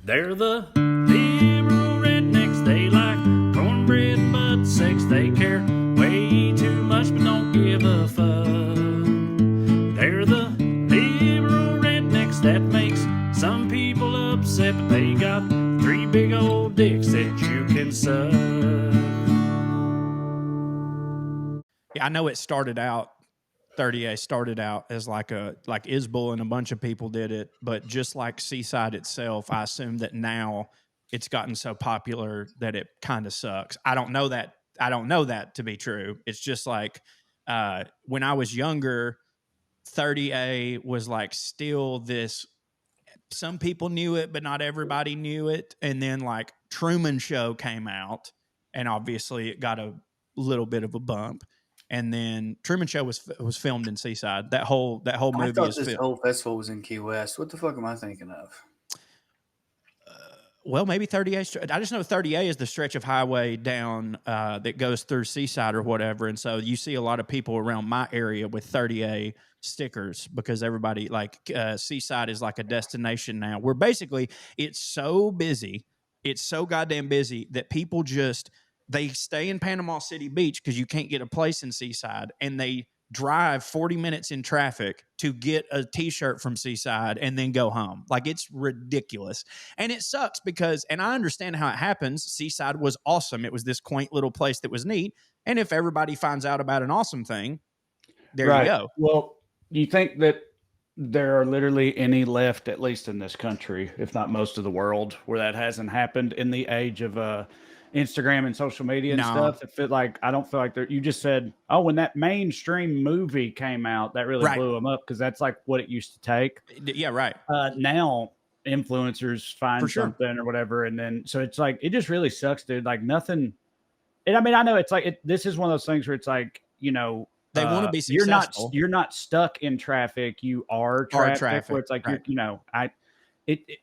They're the liberal rednecks. They like cornbread and butt sex. They care way too much but don't give a fuck. They're the liberal rednecks that makes some people upset, but they got 3 big old dicks that you can suck. Yeah, I know it started out 30A started out as like Isbell and a bunch of people did it, but just like Seaside itself, I assume that now it's gotten so popular that it kind of sucks. I don't know that to be true. It's just like when I was younger, 30A was like still this. Some people knew it, but not everybody knew it. And then like Truman Show came out, and obviously it got a little bit of a bump. And then Truman Show was filmed in Seaside. That whole I movie thought is this filmed. whole festival was in Key West. What the fuck am I thinking of? Well, maybe 30A. I just know 30A is the stretch of highway down that goes through Seaside or whatever. And so you see a lot of people around my area with 30A stickers because everybody like Seaside is like a destination now where basically it's so busy. It's so goddamn busy that people they stay in Panama City Beach because you can't get a place in Seaside, and they drive 40 minutes in traffic to get a t-shirt from Seaside and then go home. Like, it's ridiculous. And it sucks because, and I understand how it happens. Seaside was awesome. It was this quaint little place that was neat. And if everybody finds out about an awesome thing, there you go. Well, you think that there are literally any left, at least in this country, if not most of the world, where that hasn't happened in the age of Instagram and social media and stuff? I don't feel like you just said, oh, when that mainstream movie came out, that really blew them up because that's like what it used to take. Yeah, right. Now influencers find something or whatever, and then so it's like it just really sucks, dude. Like nothing. And I mean, I know it's like this is one of those things where it's like, you know, they want to be successful. You're not stuck in traffic. You are traffic. Where it's like right.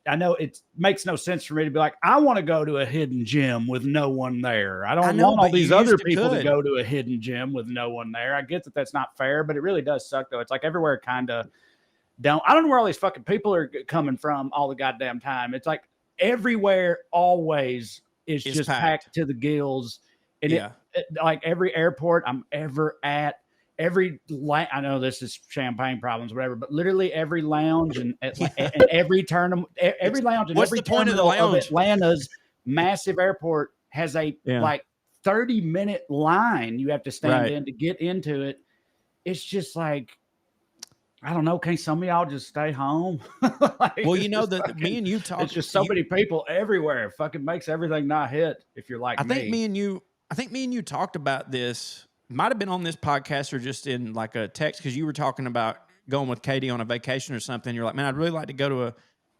I know it makes no sense for me to be like, I want to go to a hidden gym with no one there. I don't want all these other people to go to a hidden gym with no one there. I get that that's not fair, but it really does suck though. It's like everywhere kind of I don't know where all these fucking people are coming from all the goddamn time. It's like everywhere always is just packed to the gills. And like every airport I'm ever at, I know this is champagne problems, whatever, but literally every lounge and every tournament, every lounge and every point of the lounge of Atlanta's massive airport has a like 30-minute line you have to stand in to get into it. It's just like, I don't know. Can some of y'all just stay home? Well, you know that me and you talk. It's just so many people everywhere. It fucking makes everything not hit. If you're like I think me and you talked about this. Might have been on this podcast or just in like a text because you were talking about going with Katie on a vacation or something. You're like, man, I'd really like to go to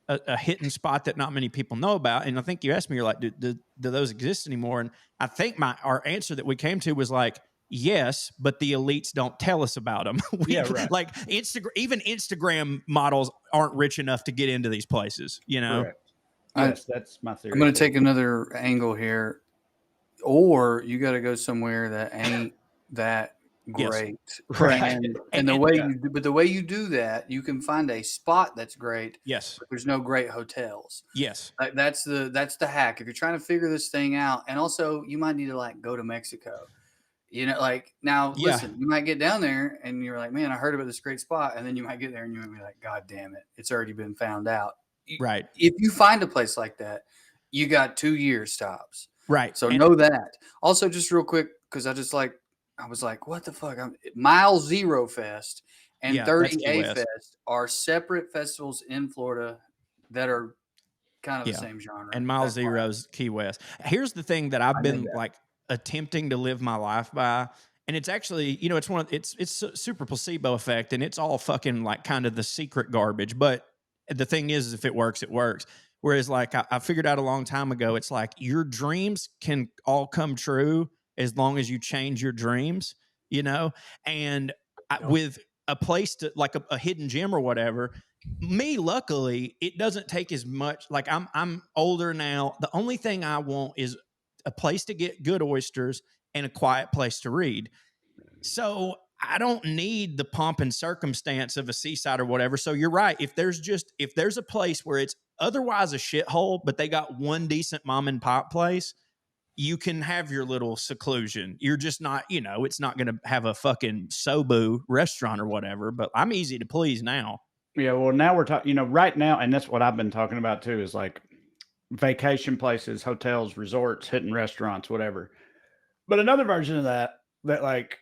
a hidden spot that not many people know about. And I think you asked me, you're like, do those exist anymore? And I think our answer that we came to was like, yes, but the elites don't tell us about them. Right. Like even Instagram models aren't rich enough to get into these places, you know? Yes, that's my theory. I'm going to take another angle here. Or you got to go somewhere that ain't that great. Yes. Right. And the way you do that, you can find a spot that's great. Yes. But there's no great hotels. Yes. Like that's the hack. If you're trying to figure this thing out, and also you might need to like go to Mexico. You know, like now listen, you might get down there and you're like, man, I heard about this great spot. And then you might get there and you might be like, God damn it, it's already been found out. Right. If you find a place like that, you got 2 year stops. Right. So know that. Also, just real quick, because I was like, what the fuck? Mile Zero Fest and 30A Fest are separate festivals in Florida that are kind of the same genre. And Mile Zero's Key West. Here's the thing that I've been like attempting to live my life by. And it's actually, you know, it's super placebo effect, and it's all fucking like kind of the secret garbage. But the thing is if it works, it works. Whereas like I figured out a long time ago, it's like your dreams can all come true as long as you change your dreams, you know? And with a place to like a hidden gym or whatever, luckily, it doesn't take as much. Like I'm older now. The only thing I want is a place to get good oysters and a quiet place to read. So I don't need the pomp and circumstance of a Seaside or whatever. So you're right. If there's a place where it's otherwise a shithole, but they got one decent mom and pop place, you can have your little seclusion. You're just not, it's not going to have a fucking Sobu restaurant or whatever, but I'm easy to please now. Yeah, well, now we're talking, right now, and that's what I've been talking about too, is like vacation places, hotels, resorts, hitting restaurants, whatever. But another version of that like,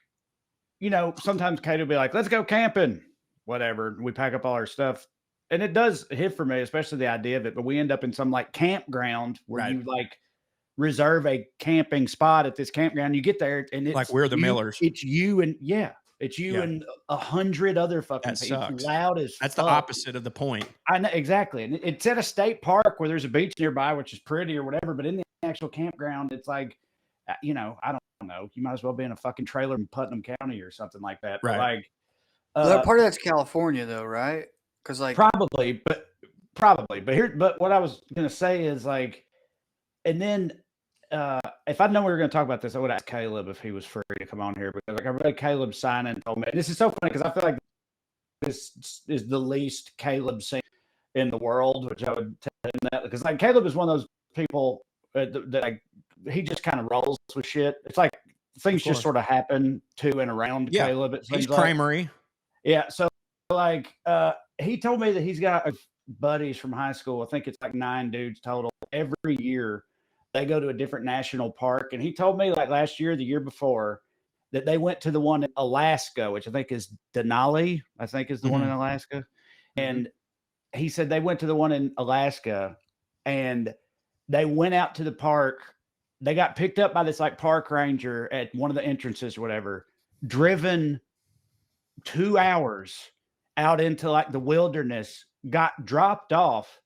sometimes Kate will be like, let's go camping, whatever. We pack up all our stuff. And it does hit for me, especially the idea of it. But we end up in some like campground where you like reserve a camping spot at this campground. You get there and it's like we're the Millers. It's you and it's you and 100 other fucking people. It's loud as That's fuck. The opposite of the point. I know exactly. And it's at a state park where there's a beach nearby, which is pretty or whatever. But in the actual campground, it's like, I don't know. You might as well be in a fucking trailer in Putnam County or something like that. Right. But like, part of that's California, though, right? Because like probably. But what I was gonna say is like, and then if I'd known we were gonna talk about this, I would ask Caleb if he was free to come on here, because like I read Caleb's sign and told me this is so funny because I feel like this is the least Caleb scene in the world, which I would tell him that, because like Caleb is one of those people that he just kind of rolls with shit. It's like things just sort of happen to and around Caleb. He's Kramery. Yeah. So like he told me that he's got buddies from high school. I think it's like 9 dudes total. Every year they go to a different national park. And he told me like last year, the year before, that they went to the one in Alaska, which I think is Denali, I think is the one in Alaska. And he said they went to the one in Alaska and they went out to the park. They got picked up by this like park ranger at one of the entrances or whatever, driven 2 hours out into like the wilderness, got dropped off.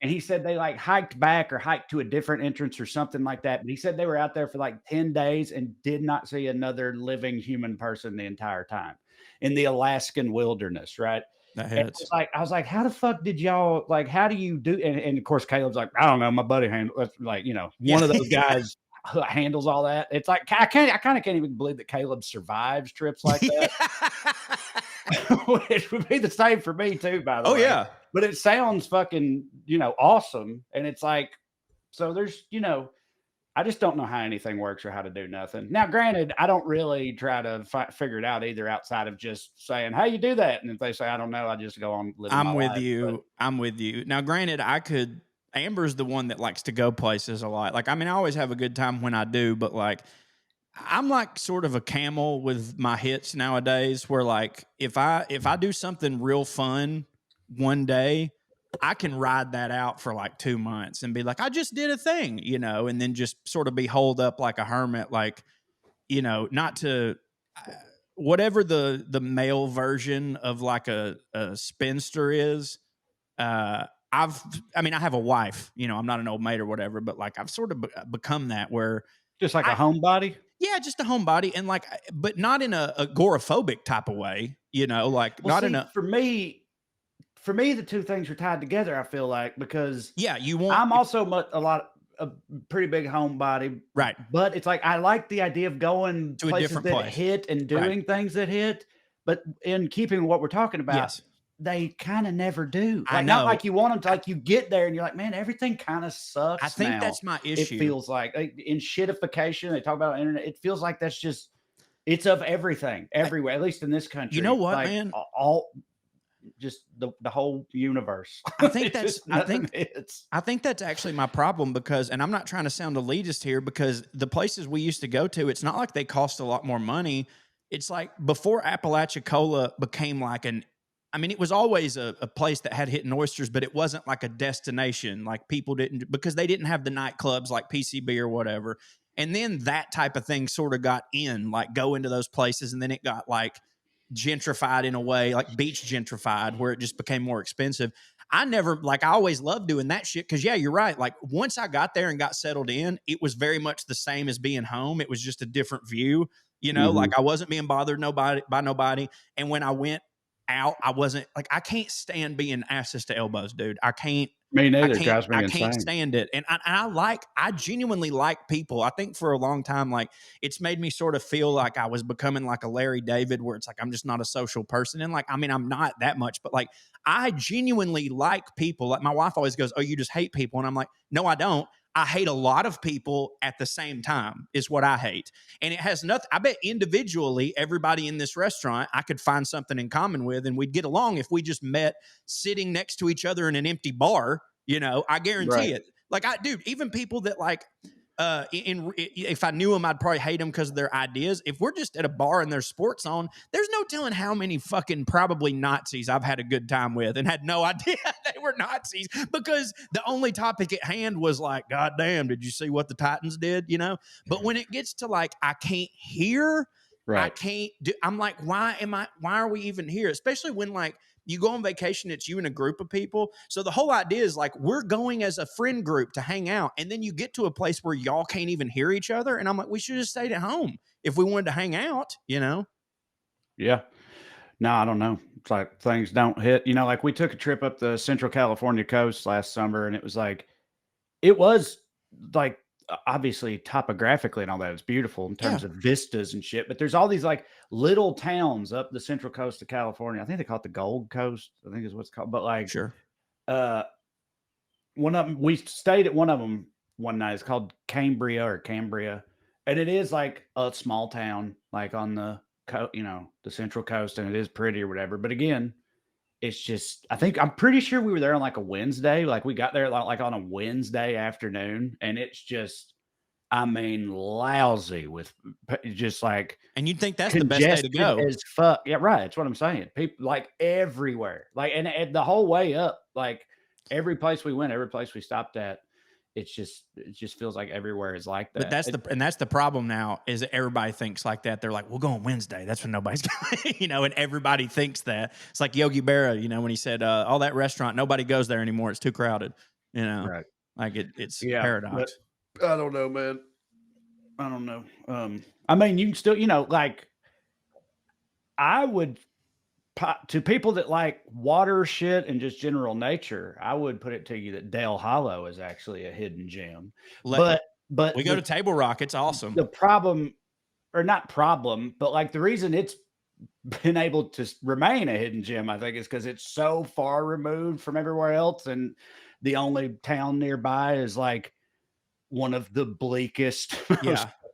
And he said they like hiked back or hiked to a different entrance or something like that. But he said they were out there for like 10 days and did not see another living human person the entire time in the Alaskan wilderness. Right. That hits. I was like, how the fuck did y'all, like, how do you do? And of course, Caleb's like, I don't know. My buddy handles, like, one of those guys handles all that. It's like, I kind of can't even believe that Caleb survives trips like that. It would be the same for me too, by the way. Oh yeah. But it sounds fucking, awesome. And it's like, so there's, I just don't know how anything works or how to do nothing. Now, granted, I don't really try to figure it out either outside of just saying, how you do that? And if they say, I don't know, I just go on living my life. I'm with you. Now, granted, Amber's the one that likes to go places a lot. Like, I mean, I always have a good time when I do, but like, I'm like sort of a camel with my hits nowadays where like, if I do something real fun one day, I can ride that out for like 2 months and be like, I just did a thing, and then just sort of be holed up like a hermit, like, not to whatever the male version of like a spinster is. I have a wife, I'm not an old maid or whatever, but like I've sort of become that where just like a homebody. Yeah, just a homebody, and like, but not in a agoraphobic type of way, like not in a. For me, the two things are tied together. I feel like because I'm also a pretty big homebody, right? But it's like I like the idea of going to places a different that place. Hit and doing things that hit, but in keeping with what we're talking about, they kind of never do. Like, I know. Not like you want them to. Like you get there and you're like, man, everything kind of sucks. I think that's my issue. It feels like in shitification. They talk about on the internet. It feels like that's just it's of everything everywhere. At least in this country. You know what, like, man? Just the whole universe. I think I think that's actually my problem because, and I'm not trying to sound elitist here, because the places we used to go to, it's not like they cost a lot more money. It's like before Apalachicola became like it was always a place that had hidden oysters, but it wasn't like a destination. Like people didn't, because they didn't have the nightclubs like PCB or whatever. And then that type of thing sort of got in, like go into those places. And then it got like gentrified in a way, like beach gentrified, where it just became more expensive. I always loved doing that shit because, yeah, you're right. Like once I got there and got settled in, it was very much the same as being home. It was just a different view, like I wasn't being bothered by nobody. And when I went out, I wasn't like, I can't stand being asses to elbows, dude. I can't. Me neither. It drives me I insane. can't stand it. And I genuinely like people. I think for a long time, like it's made me sort of feel like I was becoming like a Larry David, where it's like I'm just not a social person. And like, I mean, I'm not that much, but like I genuinely like people. Like my wife always goes, "Oh, you just hate people." And I'm like, "No, I don't. I hate a lot of people at the same time is what I hate." And it has nothing. I bet individually, everybody in this restaurant, I could find something in common with, and we'd get along if we just met sitting next to each other in an empty bar. I guarantee it. Like dude, even people that like, if I knew them, I'd probably hate them because of their ideas. If we're just at a bar and there's sports on, there's no telling how many fucking probably Nazis I've had a good time with and had no idea they were Nazis because the only topic at hand was like, God damn, did you see what the Titans did? But when it gets to like, I can't hear, I can't do, I'm like, why are we even here? Especially when like, you go on vacation, it's you and a group of people. So the whole idea is like, we're going as a friend group to hang out. And then you get to a place where y'all can't even hear each other. And I'm like, we should have stayed at home if we wanted to hang out, Yeah. No, I don't know. It's like things don't hit. Like we took a trip up the Central California coast last summer, and it was like obviously topographically and all that, it's beautiful in terms of vistas and shit. But there's all these like little towns up the central coast of California. I think they call it the Gold Coast, I think is what it's called. But like, sure. One of them, we stayed at one of them one night. It's called Cambria, and it is like a small town, like on the the central coast, and it is pretty or whatever. But again, it's just, I'm pretty sure we were there on like a Wednesday. Like we got there like on a Wednesday afternoon, and it's just, I mean, lousy with just like, and you'd think that's the best day to go. As fuck. Yeah, right. That's what I'm saying. People like everywhere, like, and the whole way up, like every place we went, every place we stopped at, it just feels like everywhere is like that. But that's the problem now is that everybody thinks like that. They're like, we'll go on Wednesday. That's when nobody's going, and everybody thinks that. It's like Yogi Berra, when he said, all that restaurant, nobody goes there anymore. It's too crowded, Right. Like it's paradox. I don't know, man. I don't know. I mean, you can still, like I would, to people that like water shit and just general nature, I would put it to you that Dale Hollow is actually a hidden gem. But we go to Table Rock. It's awesome. The problem, or not problem, but like the reason it's been able to remain a hidden gem, I think, is because it's so far removed from everywhere else, and the only town nearby is like one of the bleakest,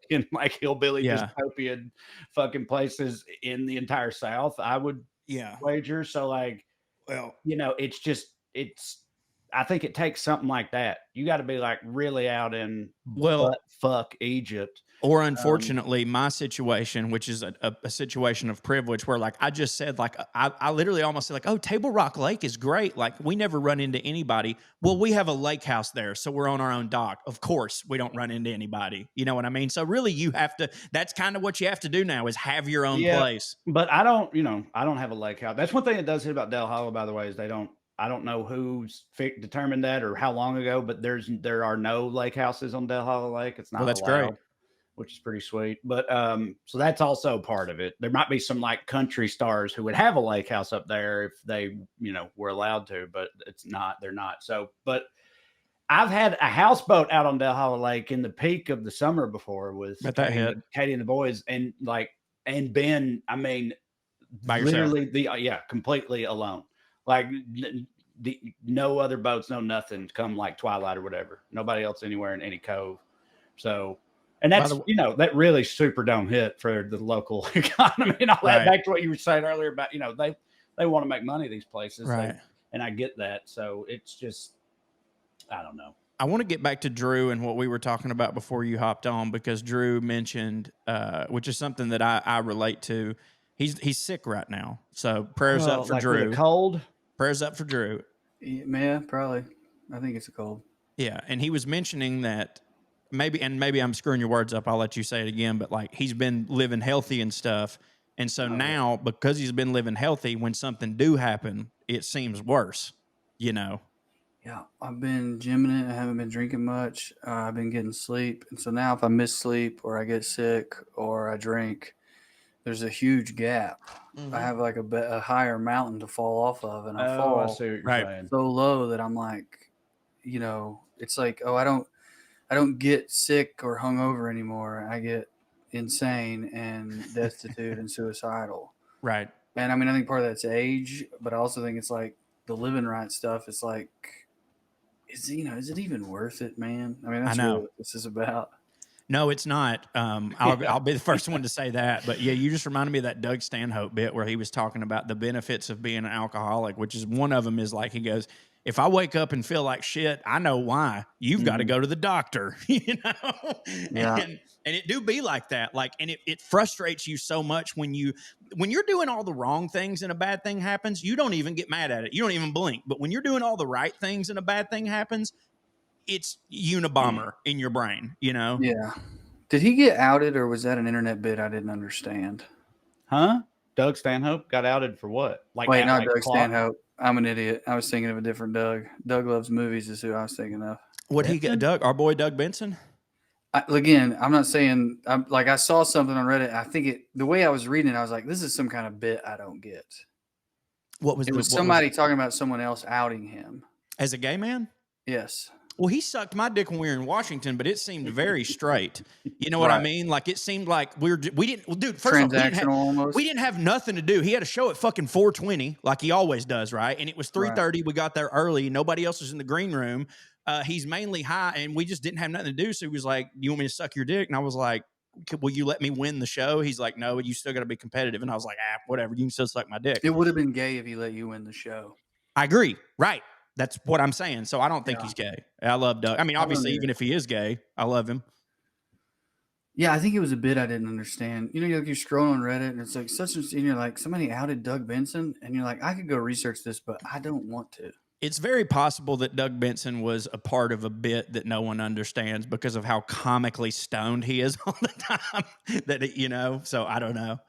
in like hillbilly dystopian fucking places in the entire South, I would wager. So like, well, I think it takes something like that. You got to be like really out in fuck Egypt. Or unfortunately, my situation, which is a situation of privilege, where like I just said, like I literally almost said like, oh, Table Rock Lake is great. Like we never run into anybody. Well, we have a lake house there, so we're on our own dock. Of course, we don't run into anybody. You know what I mean? So really, you have to. That's kind of what you have to do now is have your own place. But I don't have a lake house. That's one thing that does hit about Dale Hollow, by the way, is I don't know who's determined that or how long ago, but there are no lake houses on Dale Hollow Lake. It's not. Well, that's allowed, great. Which is pretty sweet. But so that's also part of it. There might be some like country stars who would have a lake house up there if they, were allowed to, but it's not. They're not. So, but I've had a houseboat out on Dale Hollow Lake in the peak of the summer before with Katie and the boys, and Ben. I mean, by literally completely alone. Like no other boats, no nothing. Come like twilight or whatever. Nobody else anywhere in any cove. So. And that's, that really super don't hit for the local economy and all that. Back to what you were saying earlier about, they want to make money, these places. Right. And I get that. So it's just, I don't know. I want to get back to Drew and what we were talking about before you hopped on, because Drew mentioned, which is something that I relate to. He's sick right now. So prayers up for Drew. With a cold? Prayers up for Drew. Yeah, probably. I think it's a cold. Yeah. And he was mentioning that maybe I'm screwing your words up. I'll let you say it again. But like he's been living healthy and stuff. And so now, because he's been living healthy, when something do happen, it seems worse, Yeah, I've been gymming it. I haven't been drinking much. I've been getting sleep. And so now if I miss sleep or I get sick or I drink, there's a huge gap. Mm-hmm. I have like a higher mountain to fall off of. And I fall I see what you're saying. So low that I'm like, you know, it's like, oh, I don't get sick or hungover anymore. I get insane and destitute and suicidal. Right. And I mean, I think part of that's age, but I also think it's like the living right stuff. It's like, is it even worth it, man? I mean, that's really what this is about. No, it's not. I'll be the first one to say that. But yeah, you just reminded me of that Doug Stanhope bit where he was talking about the benefits of being an alcoholic, which is one of them is like, he goes, if I wake up and feel like shit, I know why. You've got to go to the doctor, you know? Yeah. And it do be like that. Like, and it frustrates you so much when you're doing all the wrong things and a bad thing happens, you don't even get mad at it. You don't even blink. But when you're doing all the right things and a bad thing happens, it's Unabomber in your brain, you know? Yeah. Did he get outed, or was that an internet bit I didn't understand? Huh? Doug Stanhope got outed for what? Wait, not Doug Stanhope. I'm an idiot. I was thinking of a different Doug. Doug Loves Movies is who I was thinking of. What he got? Doug, our boy Doug Benson? Again, I'm not saying, I saw something on Reddit. I think the way I was reading it, I was like, this is some kind of bit I don't get. It was somebody talking about someone else outing him. As a gay man? Yes. Well, he sucked my dick when we were in Washington, but it seemed very straight. You know what I mean? Like, it seemed like we didn't, well, dude, first of all, we didn't have nothing to do. He had a show at fucking 4:20, like he always does, right? And it was 3:30. We got there early. Nobody else was in the green room. He's mainly high, and we just didn't have nothing to do. So he was like, you want me to suck your dick? And I was like, will you let me win the show? He's like, no, you still got to be competitive. And I was like, whatever. You can still suck my dick. It would have been gay if he let you win the show. I agree. Right. That's what I'm saying. So I don't think he's gay. I love Doug. I mean, obviously, even if he is gay, I love him. Yeah, I think it was a bit I didn't understand. You know, you're scrolling on Reddit, and it's like and you're like, somebody outed Doug Benson, and you're like, I could go research this, but I don't want to. It's very possible that Doug Benson was a part of a bit that no one understands because of how comically stoned he is all the time. So I don't know.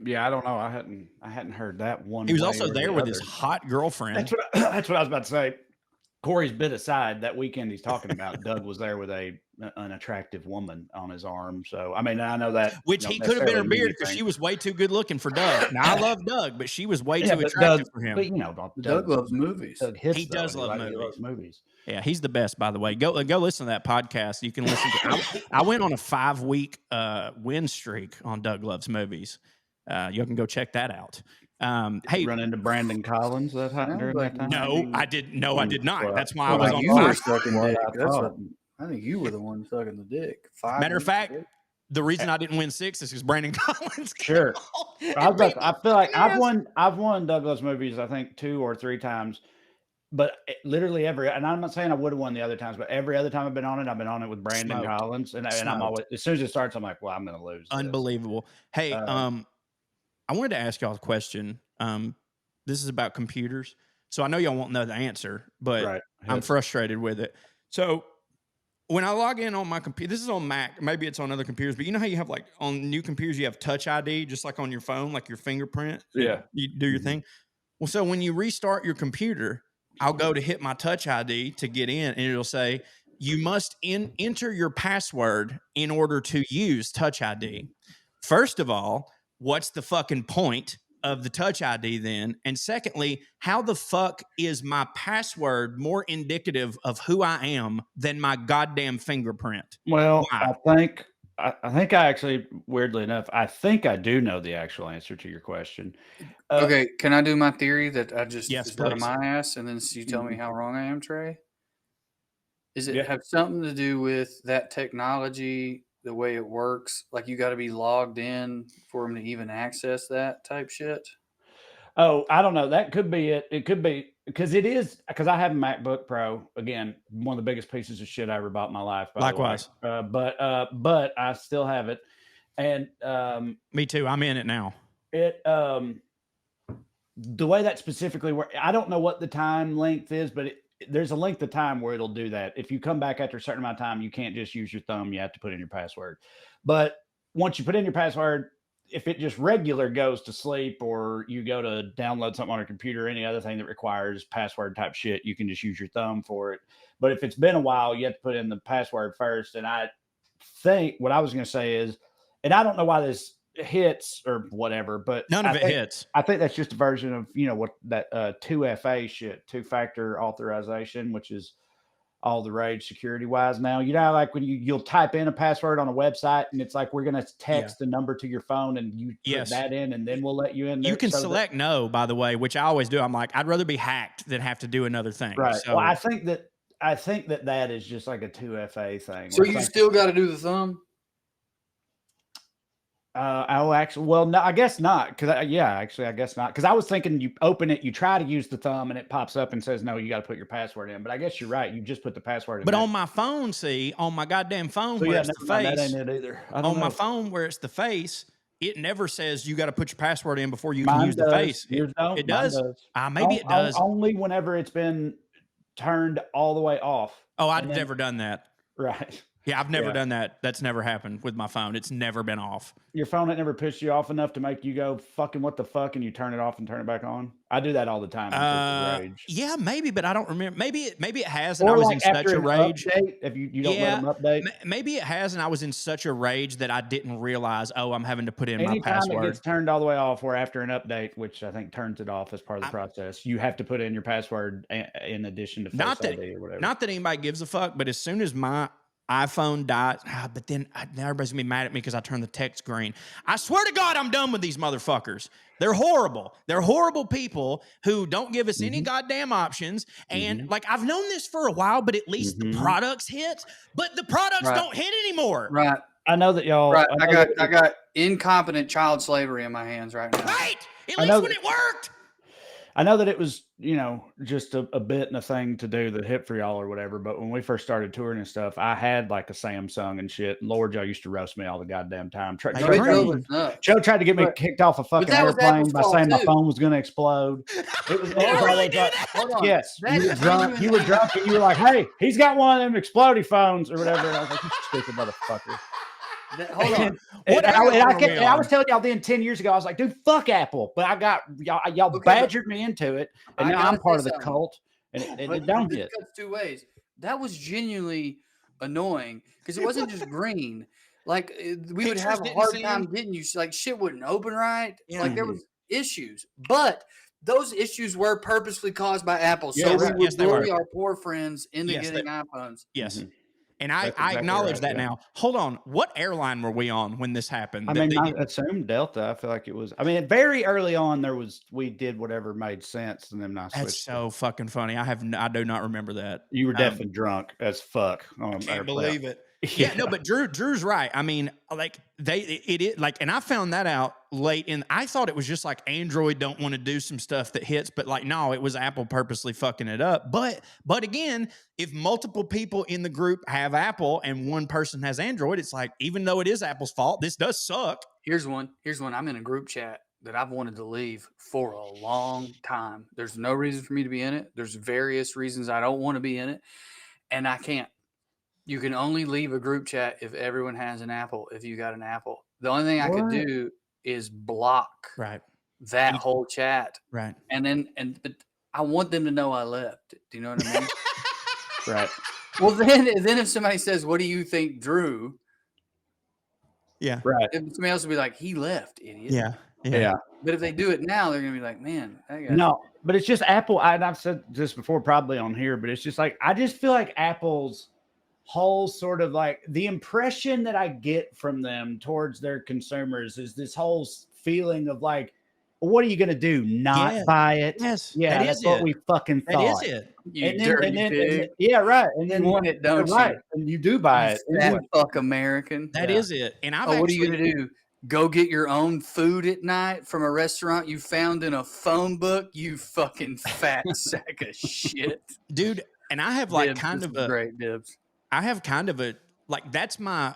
Yeah, I don't know. I hadn't heard that one. He was also there with his hot girlfriend. That's what I was about to say. Corey's bit aside, that weekend he's talking about, Doug was there with an attractive woman on his arm. So I mean, I know that, which he could have been her beard because she was way too good looking for Doug. Now I love Doug, but she was way too attractive for him. But Doug loves movies. He does love movies. Yeah, he's the best. By the way, go listen to that podcast. You can listen to. I went on a 5-week win streak on Doug Loves Movies. You can go check that out. Hey, run into Brandon Collins that happened during that time? No, I did not. Well, That's why I was on you were 5. sucking dick. I think you were the one sucking the dick. Matter of fact, the reason I didn't win 6 is because Brandon Collins. Sure. I feel like I've won Doug Loves Movies, I think 2 or 3 times. But literally and I'm not saying I would have won the other times, but every other time I've been on it with Brandon Collins. And I'm always, as soon as it starts, I'm like, well, I'm going to lose. Unbelievable. Hey, I wanted to ask y'all a question. This is about computers. So I know y'all won't know the answer, but I'm frustrated with it. So when I log in on my computer, this is on Mac, maybe it's on other computers, but you know how you have like on new computers, you have Touch ID, just like on your phone, like your fingerprint. Yeah. You do your thing. Well, so when you restart your computer, I'll go to hit my Touch ID to get in, and it'll say, you must enter your password in order to use Touch ID. First of all, what's the fucking point of the Touch ID then? And secondly, how the fuck is my password more indicative of who I am than my goddamn fingerprint? Well, why? I think I actually, weirdly enough, I think I do know the actual answer to your question. Okay, can I do my theory that I just is out of my ass, and then you tell me how wrong I am, Trey? Is it have something to do with that technology, the way it works? Like you got to be logged in for them to even access that type shit? Oh, I don't know. That could be it. It could be because I have a MacBook Pro. Again, one of the biggest pieces of shit I ever bought in my life. Likewise. But I still have it. And me too. I'm in it now. The way that specifically works, I don't know what the time length is, but there's a length of time where it'll do that. If you come back after a certain amount of time, you can't just use your thumb. You have to put in your password. But once you put in your password, if it just regular goes to sleep, or you go to download something on your computer, any other thing that requires password type shit, you can just use your thumb for it. But if it's been a while, you have to put in the password first. And I think what I was going to say is, and I don't know why this hits or whatever, but none of it hits. I think that's just a version of, what that 2FA shit, 2-factor authorization, which is all the rage security wise now. You know, like when you'll type in a password on a website and it's like, we're going to text the number to your phone and you put that in and then we'll let you in there. You can select no, by the way, which I always do. I'm like, I'd rather be hacked than have to do another thing. Right. So well, I think that is just like a 2FA thing. So you still got to do the thumb? Actually, well, no, I guess not. Because I guess not. Because I was thinking you open it, you try to use the thumb, and it pops up and says, no, you got to put your password in. But I guess you're right. You just put the password in. But on my phone, on my goddamn phone where it's the face, that ain't it either. On my phone where it's the face, it never says you got to put your password in before you can use the face. It does. Maybe it does. Only whenever it's been turned all the way off. Oh, I've never done that. Right. Yeah, I've never done that. That's never happened with my phone. It's never been off. Your phone had never pissed you off enough to make you go, fucking what the fuck, and you turn it off and turn it back on? I do that all the time. Rage. Yeah, maybe, but I don't remember. Maybe it has, and I was in such a rage. Update, if you don't let them update. Maybe it has, and I was in such a rage that I didn't realize, I'm having to put in my password. Anytime it gets turned all the way off, or after an update, which I think turns it off as part of the process, you have to put in your password in addition to Face ID or whatever. Not that anybody gives a fuck, but as soon as my iPhone dies, but then now everybody's gonna be mad at me because I turned the text green. I swear to God, I'm done with these motherfuckers. They're horrible. They're horrible people who don't give us any goddamn options. And like, I've known this for a while, but at least the products hit. But the products don't hit anymore. Right. I know that y'all. Right. I got incompetent child slavery in my hands right now. Right. At least when it worked. I know that it was, just a bit and a thing to do the hip for y'all or whatever. But when we first started touring and stuff, I had like a Samsung and shit. And Lord, y'all used to roast me all the goddamn time. Joe tried to get me kicked off a fucking airplane by saying my phone was going to explode. It was Hold on. Yes, you were drunk and you were like, hey, he's got one of them explodey phones or whatever. And I was like, you stupid motherfucker. Hold on. I was telling y'all then 10 years ago, I was like, dude, fuck Apple. But I got y'all badgered me into it. And now I'm part of the cult. And it don't hit. It cuts two ways. That was genuinely annoying because it wasn't just green. Like we would have a hard time getting you. Like shit wouldn't open right. Yeah. Like there was issues. But those issues were purposely caused by Apple. So we would bully our poor friends into getting iPhones. Yes. Mm-hmm. And I acknowledge that now. Hold on. What airline were we on when this happened? I assumed Delta. I feel like it was. I mean, very early on, we did whatever made sense, and then I switched. That's so fucking funny. I do not remember that. You were definitely drunk as fuck. I can't believe it. Yeah, no, but Drew's right. I mean, like and I found that out late I thought it was just like Android don't want to do some stuff that hits, but like, no, it was Apple purposely fucking it up. But again, if multiple people in the group have Apple and one person has Android, it's like, even though it is Apple's fault, this does suck. Here's one. I'm in a group chat that I've wanted to leave for a long time. There's no reason for me to be in it. There's various reasons I don't want to be in it, and I can't. You can only leave a group chat if everyone has an Apple, if you got an Apple. The only thing I could do is block that whole chat. Right. But I want them to know I left. Do you know what I mean? Right. Well, then if somebody says, what do you think, Drew? Yeah. Right. Somebody else will be like, he left, idiot. Yeah. But if they do it now, they're going to be like, man. But it's just Apple. And I've said this before probably on here, but it's just like, I just feel like Apple's whole sort of like the impression that I get from them towards their consumers is this whole feeling of like, what are you going to do? Not buy it? Yes. Yeah, that's what we fucking thought. That is it. You dirty pig. Yeah, right. And then you want it, don't you? Right. And you do buy it. That fuck American. That is it. And what are you going to do? Go get your own food at night from a restaurant you found in a phone book? You fucking fat sack of shit. Dude, and I have like great dibs. I have kind of a, like, that's my,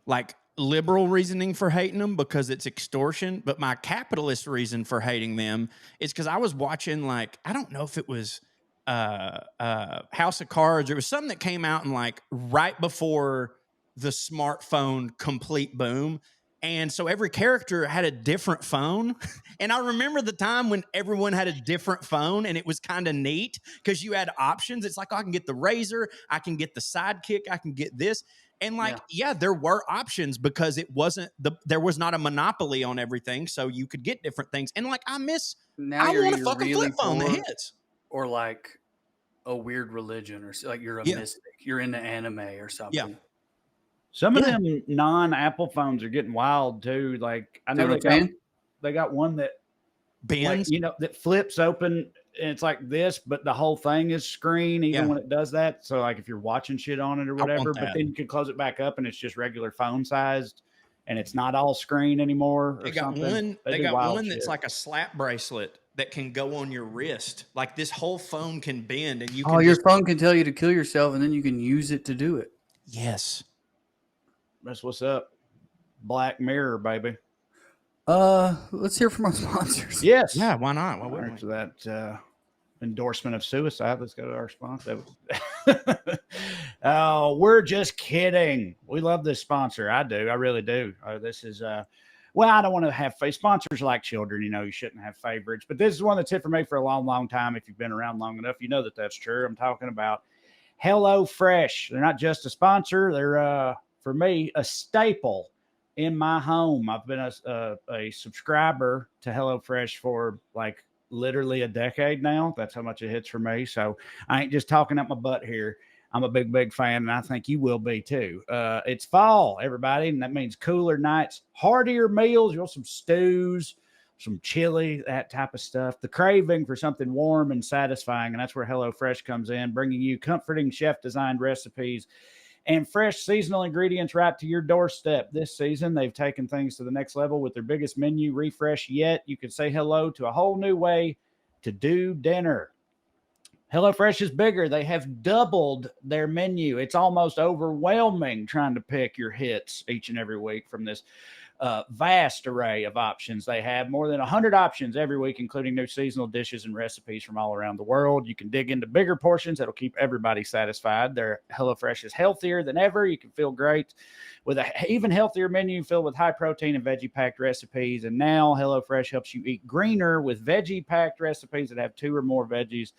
like, liberal reasoning for hating them because it's extortion. But my capitalist reason for hating them is because I was watching, like, I don't know if it was House of Cards. It was something that came out in, like, right before the smartphone complete boom. And so every character had a different phone. And I remember the time when everyone had a different phone and it was kind of neat because you had options. It's like, oh, I can get the Razor, I can get the Sidekick, I can get this. And like, there were options because there was not a monopoly on everything. So you could get different things. And like, I want a fucking flip phone that hits. Or like a weird religion or like you're a Yeah. mystic, you're into anime or something. Some of Yeah. them non-Apple phones are getting wild too. Like I See know what I'm saying? they got one that like, Bends. that flips open and it's like this, but the whole thing is screen even Yeah. when it does that. So like if you're watching shit on it or I want whatever, but that. then you can close it back up and it's just regular phone sized and it's not all screen anymore or They got something. one. They do got wild one that's shit. like a slap bracelet that can go on your wrist. Like this whole phone can bend, and you Oh, can your just phone can tell you to kill yourself, and then you can use it to do it. yes. That's what's up. Black Mirror, baby. Let's hear from our sponsors. Yes. Yeah. Why not? Why wouldn't After we? that endorsement of suicide, let's go to our sponsor. Oh, we're just kidding. We love this sponsor. I do. I really do. This is well, I don't want to have sponsors like children. You shouldn't have favorites, but this is one that's hit for me for a long, long time. If you've been around long enough, you know that that's true. I'm talking about HelloFresh. They're not just a sponsor. They're for me a staple in my home. I've been a subscriber to HelloFresh for like literally a decade now. That's how much it hits for me. So I ain't just talking up my butt here. I'm a big, big fan, and I think you will be too. It's fall, everybody, and that means cooler nights, heartier meals. You want some stews, some chili, that type of stuff. The craving for something warm and satisfying, and that's where HelloFresh comes in, bringing you comforting chef-designed recipes and fresh seasonal ingredients right to your doorstep. This season, they've taken things to the next level with their biggest menu refresh yet. You can say hello to a whole new way to do dinner. HelloFresh is bigger. They have doubled their menu. It's almost overwhelming trying to pick your hits each and every week from this vast array of options. They have more than 100 options every week, including new seasonal dishes and recipes from all around the world. You can dig into bigger portions that'll keep everybody satisfied. Their HelloFresh is healthier than ever. You can feel great with an even healthier menu filled with high protein and veggie packed recipes. And now HelloFresh helps you eat greener with veggie packed recipes that have 2 or more veggies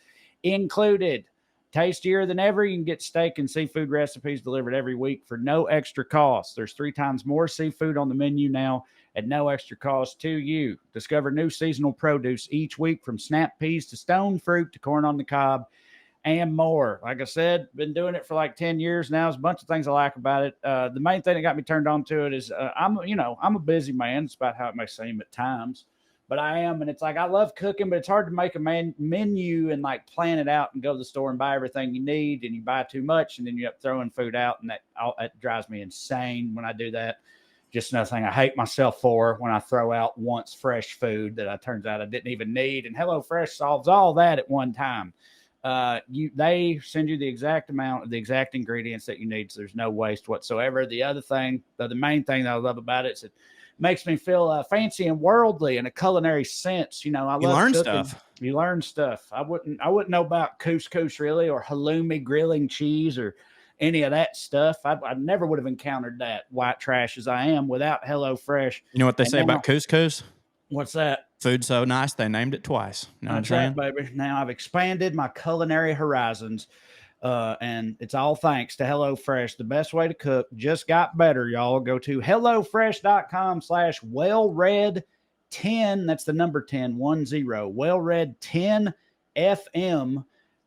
included. Tastier than ever, you can get steak and seafood recipes delivered every week for no extra cost. There's 3 times more seafood on the menu now at no extra cost to you. Discover new seasonal produce each week, from snap peas to stone fruit to corn on the cob and more. Like I said, been doing it for like 10 years now. There's a bunch of things I like about it. The main thing that got me turned on to it is I'm a busy man. It's about how it may seem at times. But I am, and it's like I love cooking, but it's hard to make a menu and like plan it out and go to the store and buy everything you need, and you buy too much, and then you end up throwing food out, and that drives me insane when I do that. Just another thing I hate myself for when I throw out once fresh food that turns out I didn't even need. And HelloFresh solves all that at one time. They send you the exact amount of the exact ingredients that you need, so there's no waste whatsoever. The other thing, the main thing that I love about it is it makes me feel fancy and worldly in a culinary sense. I love learn cooking. stuff. You learn stuff. I wouldn't know about couscous really, or halloumi grilling cheese, or any of that stuff. I never would have encountered that white trash as I am without HelloFresh. You know what they And say now, about couscous? what's that? Food so nice they named it twice. You know what I'm That's saying? right, baby. Now I've expanded my culinary horizons. And it's all thanks to HelloFresh. The best way to cook just got better, y'all. Go to HelloFresh.com/WellRed10. That's the number 10, 10, WellRed10 FM.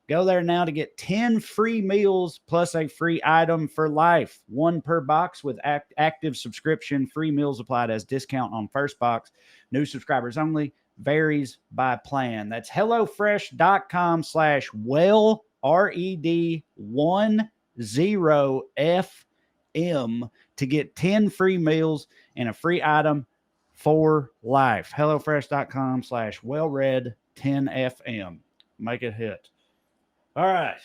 Go there now to get 10 free meals plus a free item for life. 1 per box with active subscription. Free meals applied as discount on first box. New subscribers only. Varies by plan. That's HelloFresh.com/WellRed10 FM to get 10 free meals and a free item for life. HelloFresh.com/WellRed10FM. Make it hit. All right.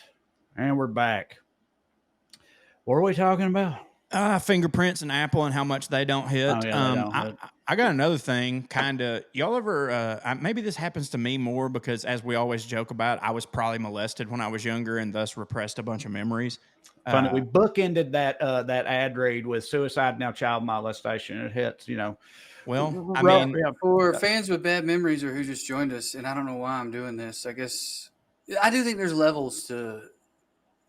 And we're back. What are we talking about? Fingerprints and Apple and how much they don't hit. Oh, yeah, they don't hit. I got another thing, kind of. Y'all ever? Maybe this happens to me more because, as we always joke about, I was probably molested when I was younger and thus repressed a bunch of memories. Funny, we bookended that ad read with suicide, now child molestation. It hits, Well, I mean, for fans with bad memories or who just joined us, and I don't know why I'm doing this. I guess I do think there's levels to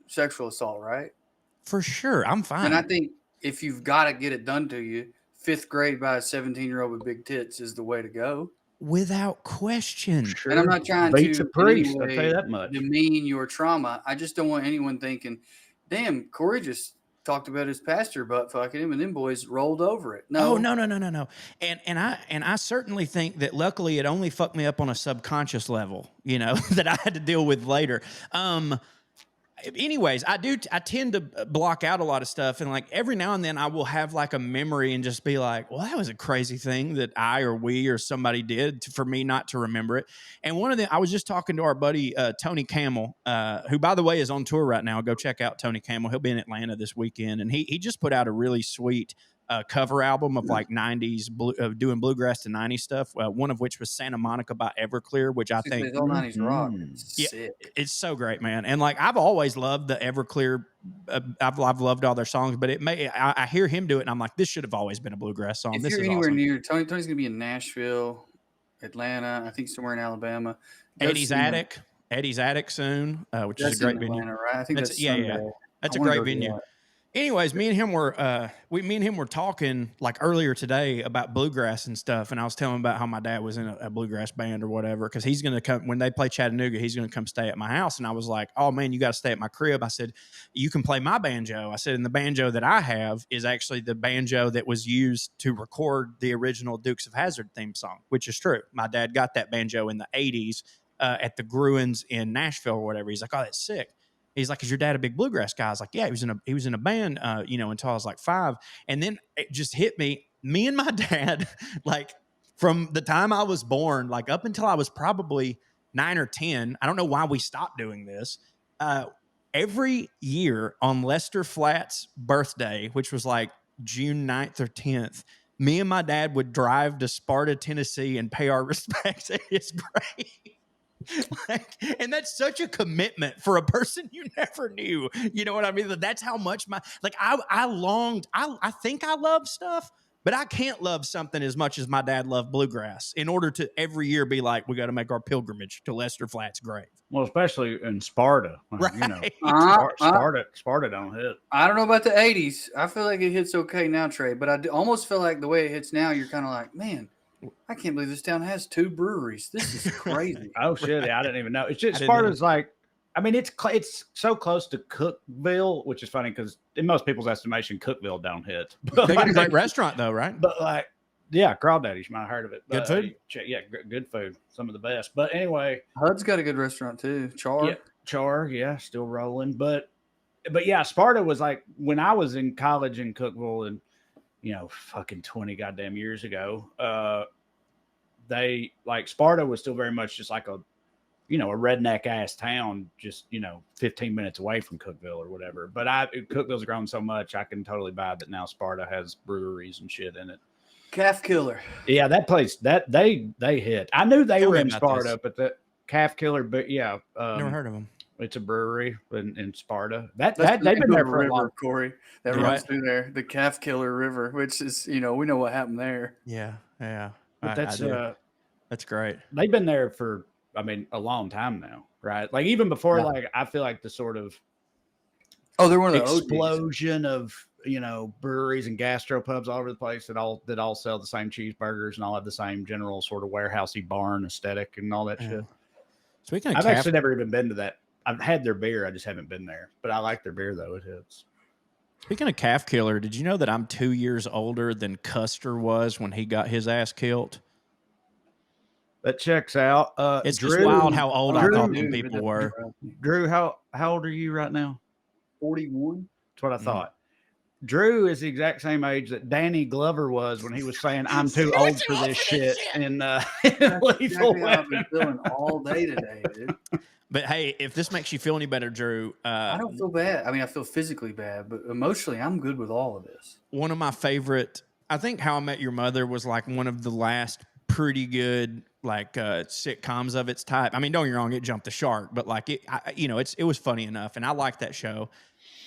sexual assault, right? for sure, I'm fine. And I think if you've got to get it done to you, 5th grade by a 17-year-old with big tits is the way to go. without question. Sure. And I'm not trying Beats to a priest, in I'll any tell you way that much. demean your trauma. I just don't want anyone thinking, damn, Corey just talked about his pastor butt fucking him, and them boys rolled over it. Oh, No, no. And I certainly think that luckily it only fucked me up on a subconscious level, you know, that I had to deal with later. Anyways, I tend to block out a lot of stuff, and like every now and then I will have like a memory and just be like, well, that was a crazy thing that I or we or somebody did for me not to remember it. And one of them, I was just talking to our buddy Tony Camel, who by the way is on tour right now. Go check out Tony Camel. He'll be in Atlanta this weekend, and he just put out a really sweet cover album of like 90s doing bluegrass to 90s stuff, one of which was Santa Monica by Everclear, which I think all 90s rock. It's yeah, sick. it's so great, man. And like I've always loved the Everclear. I've loved all their songs, but I hear him do it, and I'm like, this should have always been a bluegrass song. If This you're is anywhere awesome. near Tony's gonna be in Nashville, Atlanta, I think somewhere in Alabama. Eddie's Attic soon, which is a great venue. Atlanta, right? I think that's Sunday. Yeah. That's a great venue. Anyways, me and him were talking like earlier today about bluegrass and stuff, and I was telling him about how my dad was in a bluegrass band or whatever, because he's gonna come when they play Chattanooga. He's gonna come stay at my house, and I was like, "Oh man, you got to stay at my crib." I said, "You can play my banjo." I said, "And the banjo that I have is actually the banjo that was used to record the original Dukes of Hazzard theme song," which is true. My dad got that banjo in the '80s at the Gruins in Nashville or whatever. He's like, "Oh, that's sick." He's like, "Is your dad a big bluegrass guy?" I was like, "Yeah, he was in a band, until I was like 5." And then it just hit me. Me and my dad, like from the time I was born, like up until I was probably 9 or 10. I don't know why we stopped doing this. Every year on Lester Flatt's birthday, which was like June 9th or 10th, me and my dad would drive to Sparta, Tennessee, and pay our respects at his grave. And that's such a commitment for a person you never knew. You know what I mean? That's how much I longed. I think I love stuff, but I can't love something as much as my dad loved bluegrass in order to every year be like, we got to make our pilgrimage to Lester Flatt's grave. Well, especially in Sparta, right? You know, Sparta don't hit. I don't know about the 80s. I feel like it hits okay now, Trey, but I almost feel like the way it hits now, you're kind of like, man, I can't believe this town has 2 breweries. This is crazy. Oh shit! I didn't even know. It's just Sparta's like, I mean, it's so close to Cookeville, which is funny because in most people's estimation, Cookeville don't hit. They got a great restaurant though, right? But like, yeah, Crawdaddy's, you might have heard of it. Good food. Yeah, good food. Some of the best. But anyway, HUD's got a good restaurant too. Char, yeah, still rolling. But yeah, Sparta was like when I was in college in Cookeville and. Fucking 20 goddamn years ago, they like Sparta was still very much just like a redneck ass town, just 15 minutes away from Cookeville or whatever. But Cookeville's grown so much, I can totally buy that now. Sparta has breweries and shit in it. Calf Killer. Yeah, that place that they hit. I knew they were in Sparta, but the Calf Killer, but yeah, never heard of them. It's a brewery in Sparta. They've been there for a long. Corey, that runs through there, the Calf Killer River, which is we know what happened there. Yeah. But that's great. They've been there for a long time now, right? Like even before, like I feel like the sort of they're one of the explosion of breweries and gastropubs all over the place that all sell the same cheeseburgers and all have the same general sort of warehousey barn aesthetic and all that shit. Speaking of I've actually never even been to that. I've had their beer. I just haven't been there. But I like their beer, though. It hits. Speaking of Calf Killer, did you know that I'm 2 years older than Custer was when he got his ass killed? That checks out. It's Drew, just wild how old I thought them people were. Drew, how old are you right now? 41. That's what I thought. Drew is the exact same age that Danny Glover was when he was saying, "I'm too old for this shit." And Lethal Weapon. I've been feeling all day today, dude. But hey, if this makes you feel any better, Drew, I don't feel bad. I mean, I feel physically bad, but emotionally, I'm good with all of this. One of my favorite, I think How I Met Your Mother was like one of the last pretty good sitcoms of its type. I mean, don't get me wrong, it jumped the shark, but like it was funny enough, and I liked that show.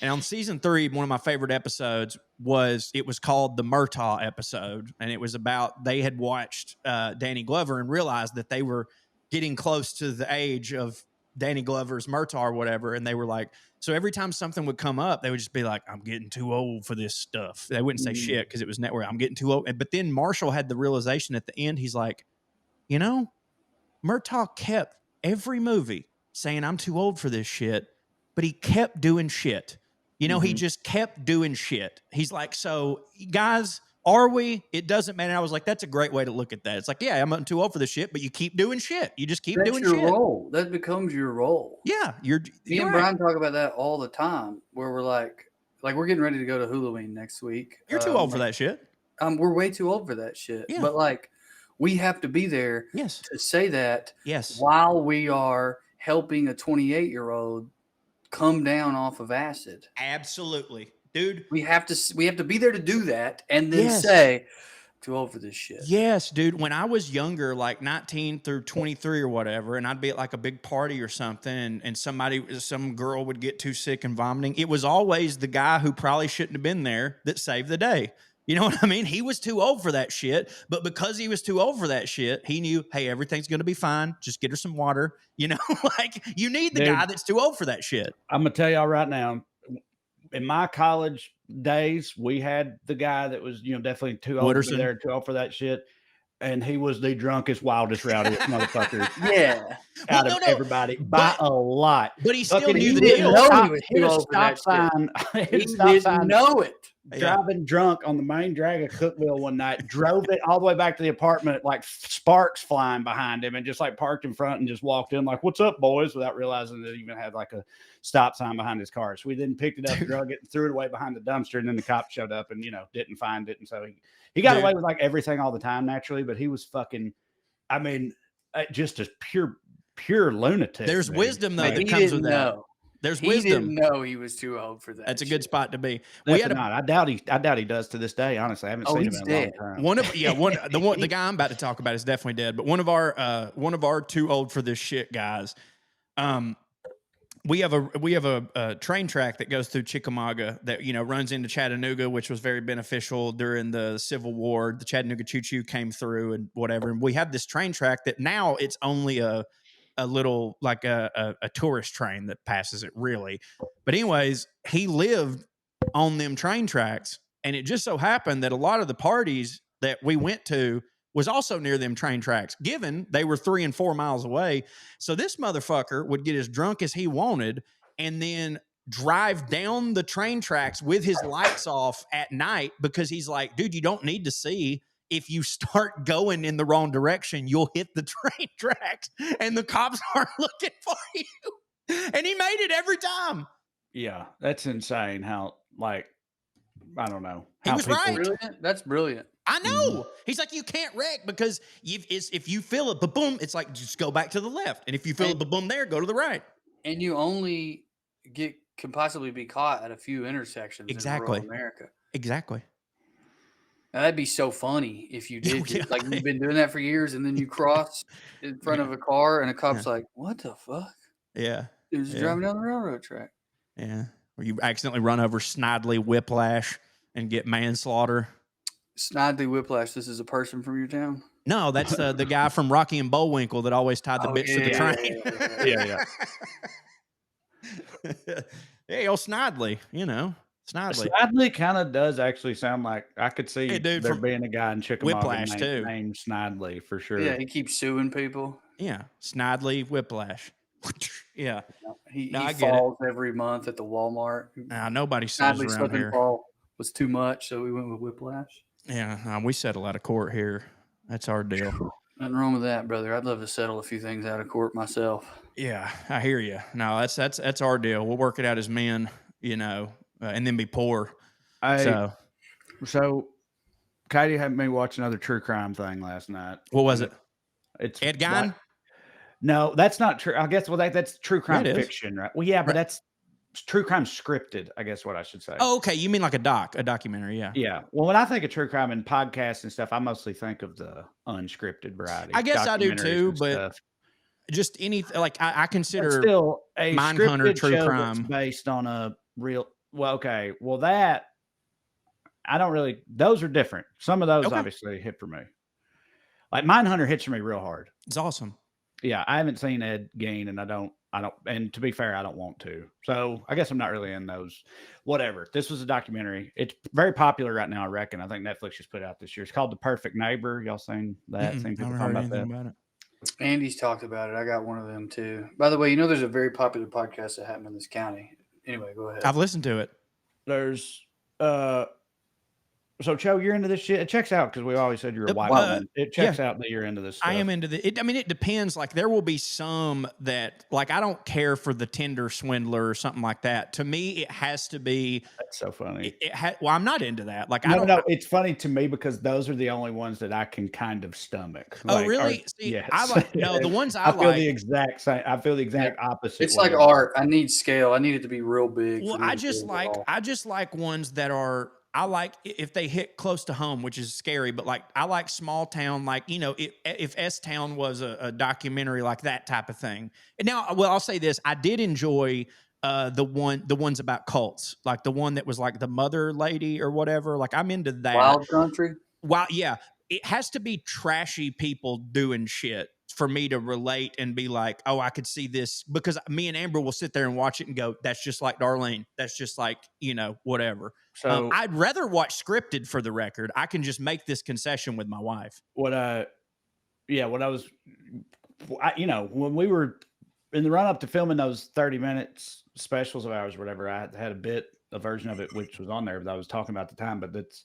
And on season 3, one of my favorite episodes was called the Murtaugh episode, and it was about they had watched Danny Glover and realized that they were getting close to the age of Danny Glover's Murtaugh or whatever, and they were like, so every time something would come up, they would just be like, "I'm getting too old for this stuff." They wouldn't say shit because it was network. I'm getting too old. But then Marshall had the realization at the end. He's like, you know, Murtaugh kept every movie saying, I'm too old for this shit, but he kept doing shit. You know, he just kept doing shit. He's like, so guys, are we? It doesn't matter. I was like, that's a great way to look at that. It's like, yeah, I'm too old for this shit, but you keep doing shit. You just keep doing That's your shit. role. That becomes your role. Yeah, Me and right. Brian talk about that all the time, where we're like we're getting ready to go to Halloween next week. You're too old for that shit. We're way too old for that shit. Yeah. But like, we have to be there Yes. to say that Yes. while we are helping a 28-year-old come down off of acid. Absolutely. Dude. We have to be there to do that and then Yes. say, too old for this shit. Yes, dude. When I was younger, like 19 through 23 or whatever, and I'd be at like a big party or something, and some girl would get too sick and vomiting, it was always the guy who probably shouldn't have been there that saved the day. You know what I mean? He was too old for that shit, but because he was too old for that shit, he knew, hey, everything's going to be fine. Just get her some water. You know, like you need the guy that's too old for that shit. I'm going to tell y'all right now, in my college days, we had the guy that was, definitely too old to be there, too old for that shit. And he was the drunkest, wildest, rowdiest motherfucker. Yeah. Out of everybody by a lot. But he still knew the deal. Hit a stop sign. He didn't know it. Driving drunk on the main drag of Cookville one night, drove it all the way back to the apartment, like sparks flying behind him, and just like parked in front and just walked in like, what's up, boys? Without realizing that it even had like a stop sign behind his car. So we then picked it up, drug it, and threw it away behind the dumpster. And then the cops showed up and, didn't find it. And so he got away with like everything all the time naturally, but he was fucking, just a pure lunatic. There's wisdom though that comes with that. There's wisdom. He didn't know he was too old for that. That's a good spot to be. I doubt he does to this day. Honestly, I haven't seen him in a long time. The guy I'm about to talk about is definitely dead. But one of our too old for this shit guys. We have a train track that goes through Chickamauga that runs into Chattanooga, which was very beneficial during the Civil War. The Chattanooga Choo Choo came through and whatever. And we have this train track that now it's only a little like a tourist train that passes it really. But anyways, he lived on them train tracks, and it just so happened that a lot of the parties that we went to was also near them train tracks, given they were 3 and 4 miles away. So this motherfucker would get as drunk as he wanted and then drive down the train tracks with his lights off at night because he's like, dude, you don't need to see. If you start going in the wrong direction, you'll hit the train tracks and the cops aren't looking for you. And he made it every time. Yeah, that's insane how, like, I don't know. He was right. Brilliant. That's brilliant. I know. He's like, you can't wreck because if you feel it, ba-boom, it's like, just go back to the left. And if you feel it, ba-boom there, go to the right. And you only can possibly be caught at a few intersections in rural America. Exactly. Now, that'd be so funny if you did. Like, you've been doing that for years, and then you cross in front of a car, and a cop's like, what the fuck? Yeah. He was driving down the railroad track. Yeah. Or you accidentally run over Snidely Whiplash and get manslaughter. Snidely Whiplash, this is a person from your town? No, that's the guy from Rocky and Bullwinkle that always tied the bits to the train. Yeah. Hey, old Snidely, Snidely. Snidely kind of does actually sound like I could see there being a guy in Chickamauga named Snidely for sure. Yeah, he keeps suing people. Yeah, Snidely Whiplash. Yeah, he falls every month at the Walmart. Nobody sues around here. Fall was too much, so we went with Whiplash. Yeah, we settle out of court here. That's our deal. Nothing wrong with that, brother. I'd love to settle a few things out of court myself. Yeah, I hear you. No, that's our deal. We'll work it out as men, and then be poor. So Katie had me watch another true crime thing last night. What was it? It's Ed Gein? No, that's not true. I guess that's true crime fiction, right? Well, yeah, but that's true crime scripted, I guess what I should say. Oh, okay. You mean like a documentary, yeah. Yeah. Well, when I think of true crime and podcasts and stuff, I mostly think of the unscripted variety. I guess I do too, but just anything like I consider still a Mindhunter true crime based on a real. Well, okay. Well, that I don't really. Those are different. Some of those obviously hit for me. Like Mindhunter hits for me real hard. It's awesome. Yeah, I haven't seen Ed Gein, and I I don't, and to be fair, I don't want to. So I guess I'm not really in those. Whatever. This was a documentary. It's very popular right now, I reckon. I think Netflix just put it out this year. It's called The Perfect Neighbor. Y'all seen that? Seen people talking about that? About it. Andy's talked about it. I got one of them too. By the way, you know there's a very popular podcast that happened in this county. Anyway, go ahead. I've listened to it. There's so Cho, you're into this shit. It checks out because we always said you're a white woman. It checks out that you're into this stuff. I am into the. I mean, it depends. Like there will be some that like I don't care for the Tinder swindler or something like that. To me, it has to be. That's so funny. Well, I'm not into that. Like I don't know. It's funny to me because those are the only ones that I can kind of stomach. Oh, really? See, yes. I like the ones I feel like. the exact same. I feel the exact opposite. It's like art. I need scale. I need it to be real big. Well, I just like ones that are. I like if they hit close to home, which is scary, but like I like small town, like, you know, if S Town was a documentary like that type of thing. And now, well, I'll say this. I did enjoy the ones about cults, like the one that was like the mother lady or whatever. Like I'm into that. Wild Country? Yeah. It has to be trashy people doing shit for me to relate and be like, oh, I could see this, because me and Amber will sit there and watch it and go, that's just like Darlene. That's just like, you know, whatever. So I'd rather watch scripted, for the record. I can just make this concession with my wife. When we were in the run up to filming those 30 minutes specials of ours, or whatever, I had a version of it, which was on there that I was talking about at the time, but that's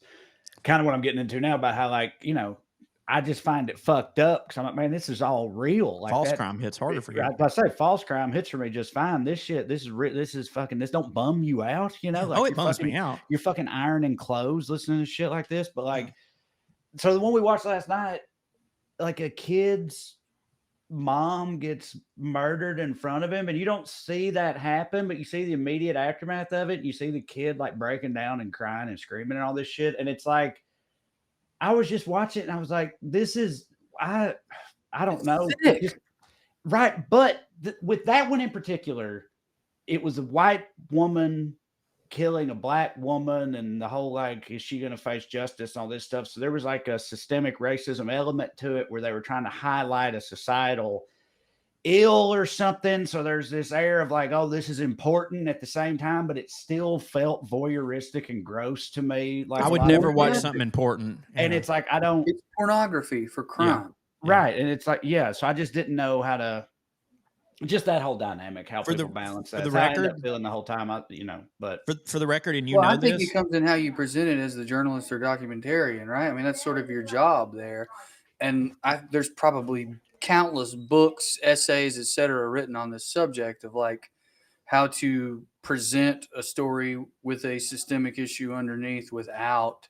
kind of what I'm getting into now about how, like, you know, I just find it fucked up because I'm like, man, this is all real. Like false crime hits harder for you. I say false crime hits for me just fine. This shit, this is fucking. This don't bum you out, you know? Like, it bums me out. You're fucking ironing clothes, listening to shit like this. But like, so the one we watched last night, like a kid's mom gets murdered in front of him, and you don't see that happen, but you see the immediate aftermath of it. And you see the kid like breaking down and crying and screaming and all this shit, and it's like. I was just watching it and I was like, this is, I don't know. Right. But with that one in particular, it was a white woman killing a black woman and the whole, like, is she going to face justice and all this stuff? So there was like a systemic racism element to it where they were trying to highlight a societal ill or something. So there's this air of like, oh, this is important at the same time, but it still felt voyeuristic and gross to me. Like I would never watch something important. And it's like, it's pornography for crime. Yeah. Right. And it's like, so I just didn't know how to, just that whole dynamic, how people balance that. For the record, I ended up feeling the whole time, but for the record, and I think it comes in how you present it as the journalist or documentarian, right? I mean, that's sort of your job there. And there's probably countless books, essays, etc., written on this subject of like how to present a story with a systemic issue underneath without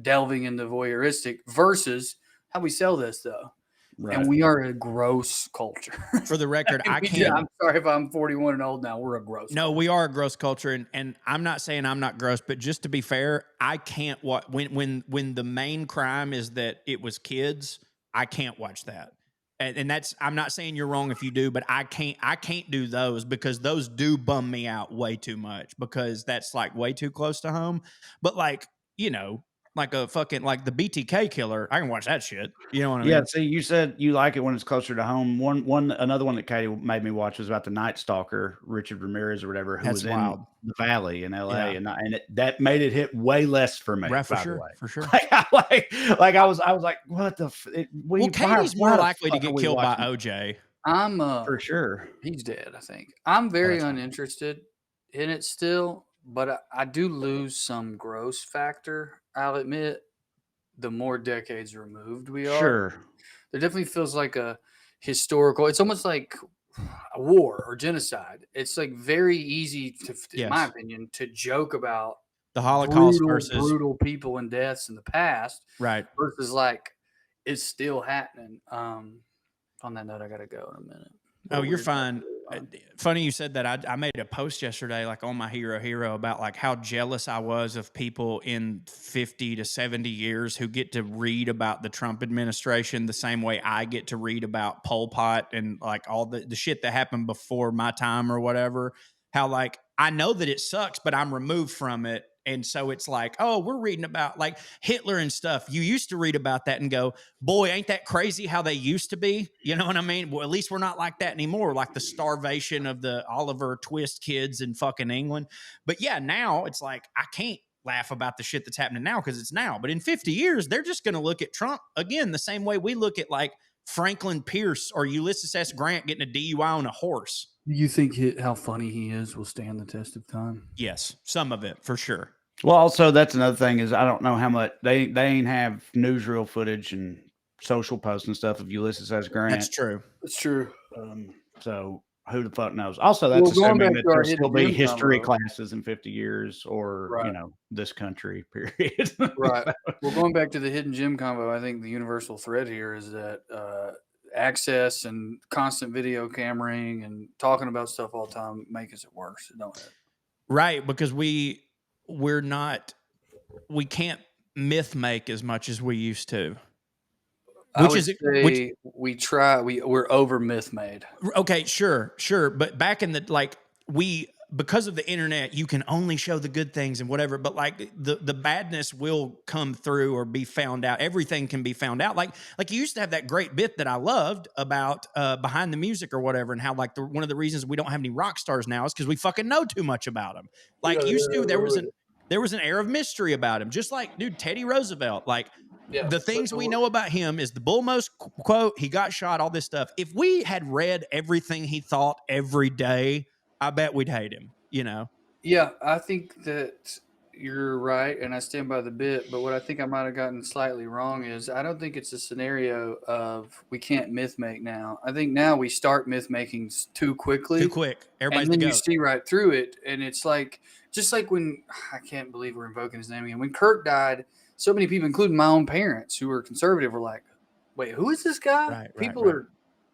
delving into voyeuristic versus how we sell this though. Right. And we are a gross culture. For the record, I can't. I'm sorry if I'm 41 and old now. We're a gross. No, we are a gross culture, and I'm not saying I'm not gross, but just to be fair, I can't watch when the main crime is that it was kids. I can't watch that, and that's. I'm not saying you're wrong if you do, but I can't do those because those do bum me out way too much because that's like way too close to home. But like, you know. Like a fucking like the BTK killer, I can watch that shit. You know what I mean? Yeah. See, you said you like it when it's closer to home. Another one that Katie made me watch was about the Night Stalker, Richard Ramirez or whatever, who was in the Valley in LA, and that made it hit way less for me. Right, for sure. Like I was like, what the? Katie's more likely to get killed by OJ. I'm for sure. He's dead. I think I'm very uninterested in it still, but I do lose some gross factor. I'll admit, the more decades removed we are, sure, there definitely feels like a historical. It's almost like a war or genocide. It's like very easy to, in my opinion, to joke about the Holocaust versus brutal people and deaths in the past, right? Versus like it's still happening. On that note, I gotta go in a minute. Oh, you're fine. Funny you said that. I made a post yesterday, like on my Hero, about like how jealous I was of people in 50 to 70 years who get to read about the Trump administration the same way I get to read about Pol Pot and like all the shit that happened before my time or whatever. How like I know that it sucks, but I'm removed from it. And so it's like, oh, we're reading about like Hitler and stuff. You used to read about that and go, boy, ain't that crazy how they used to be? You know what I mean? Well, at least we're not like that anymore. Like the starvation of the Oliver Twist kids in fucking England. But yeah, now it's like, I can't laugh about the shit that's happening now because it's now. But in 50 years, they're just going to look at Trump again the same way we look at like Franklin Pierce or Ulysses S. Grant getting a DUI on a horse. Do you think how funny he is will stand the test of time? Yes, some of it for sure. Well, also that's another thing is I don't know how much they ain't have newsreel footage and social posts and stuff of Ulysses S. Grant. That's true. That's true. So who the fuck knows? Also, that's assuming that there'll still be history classes in 50 years or, you know, this country, period. Right. Well, going back to the hidden gem combo, I think the universal thread here is that access and constant video cameraing and talking about stuff all the time makes it worse. Don't it? Right. Because we can't myth make as much as we used to. We're over myth made. Okay, sure. But back in the because of the internet, you can only show the good things and whatever. But like the badness will come through or be found out. Everything can be found out. Like you used to have that great bit that I loved about behind the music or whatever, and how like one of the reasons we don't have any rock stars now is because we fucking know too much about them. Like used to, there was an air of mystery about him. Just like, dude, Teddy Roosevelt, like. Yeah, the things we know about him is the Bull Moose quote, he got shot, all this stuff. If we had read everything he thought every day, I bet we'd hate him, you know? Yeah, I think that you're right, and I stand by the bit. But what I think I might have gotten slightly wrong is I don't think it's a scenario of we can't myth make now. I think now we start myth making too quickly. Too quick. Everybody's and then you see right through it. And it's like, just like when, I can't believe we're invoking his name again. When Kirk died, so many people, including my own parents who were conservative, were like, wait, who is this guy? Right, people are,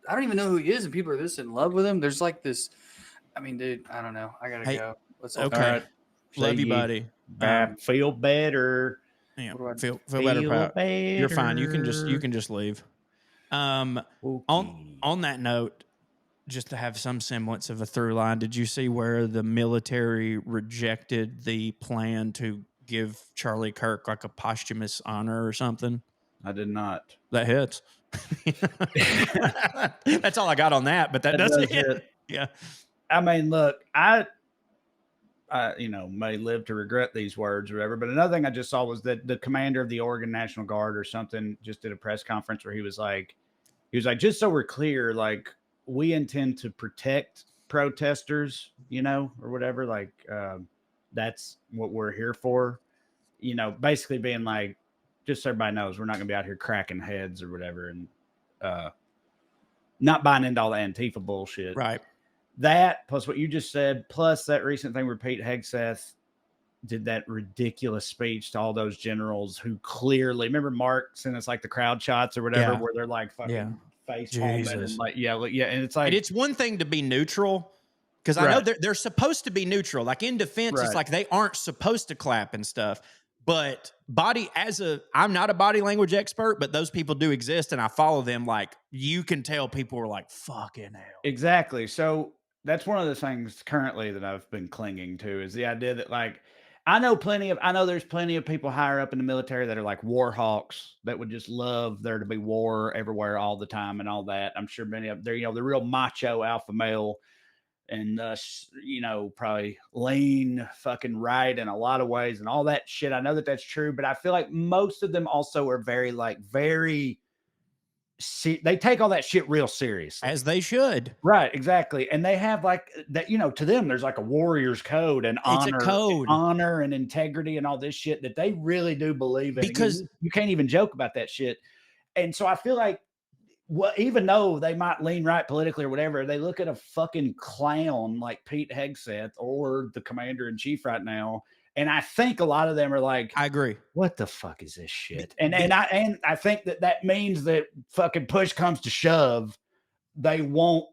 I don't even know who he is. And people are this in love with him. There's like this, I mean, dude, I don't know. I got to go. Let's okay. All right. Love you, buddy. Feel better. Yeah, feel better, pal. You're fine. You can just leave. Okay. On that note, just to have some semblance of a through line, did you see where the military rejected the plan to give Charlie Kirk like a posthumous honor or something? I did not. That hits. That's all I got on that, but that does hit. Yeah. I mean, look, I may live to regret these words or whatever, but another thing I just saw was that the commander of the Oregon National Guard or something just did a press conference where he was like, just so we're clear, like, we intend to protect protesters, or whatever. Like, that's what we're here for, basically being like, just so everybody knows, we're not going to be out here cracking heads or whatever. And not buying into all the Antifa bullshit. Right. That plus what you just said, plus that recent thing where Pete Hegseth did that ridiculous speech to all those generals who clearly, remember Mark sent us like the crowd shots or whatever, where they're like fucking face palming and like, and it's like, and it's one thing to be neutral, because I know they're supposed to be neutral. Like in defense, it's like they aren't supposed to clap and stuff. But I'm not a body language expert, but those people do exist, and I follow them. Like you can tell people are like, fucking hell. Exactly. So that's one of the things currently that I've been clinging to is the idea that, like, I know there's plenty of people higher up in the military that are like war hawks that would just love there to be war everywhere all the time and all that. I'm sure many of them, they're, the real macho alpha male and, probably lean fucking right in a lot of ways and all that shit. I know that that's true, but I feel like most of them also are they take all that shit real serious, as they should. Right, exactly. And they have like that, to them, there's like a warrior's code and honor and integrity and all this shit that they really do believe in. Because you can't even joke about that shit. And so I feel like, even though they might lean right politically or whatever, they look at a fucking clown like Pete Hegseth or the commander in chief right now. And I think a lot of them are like, I agree. What the fuck is this shit? And I think that means that fucking push comes to shove, they won't,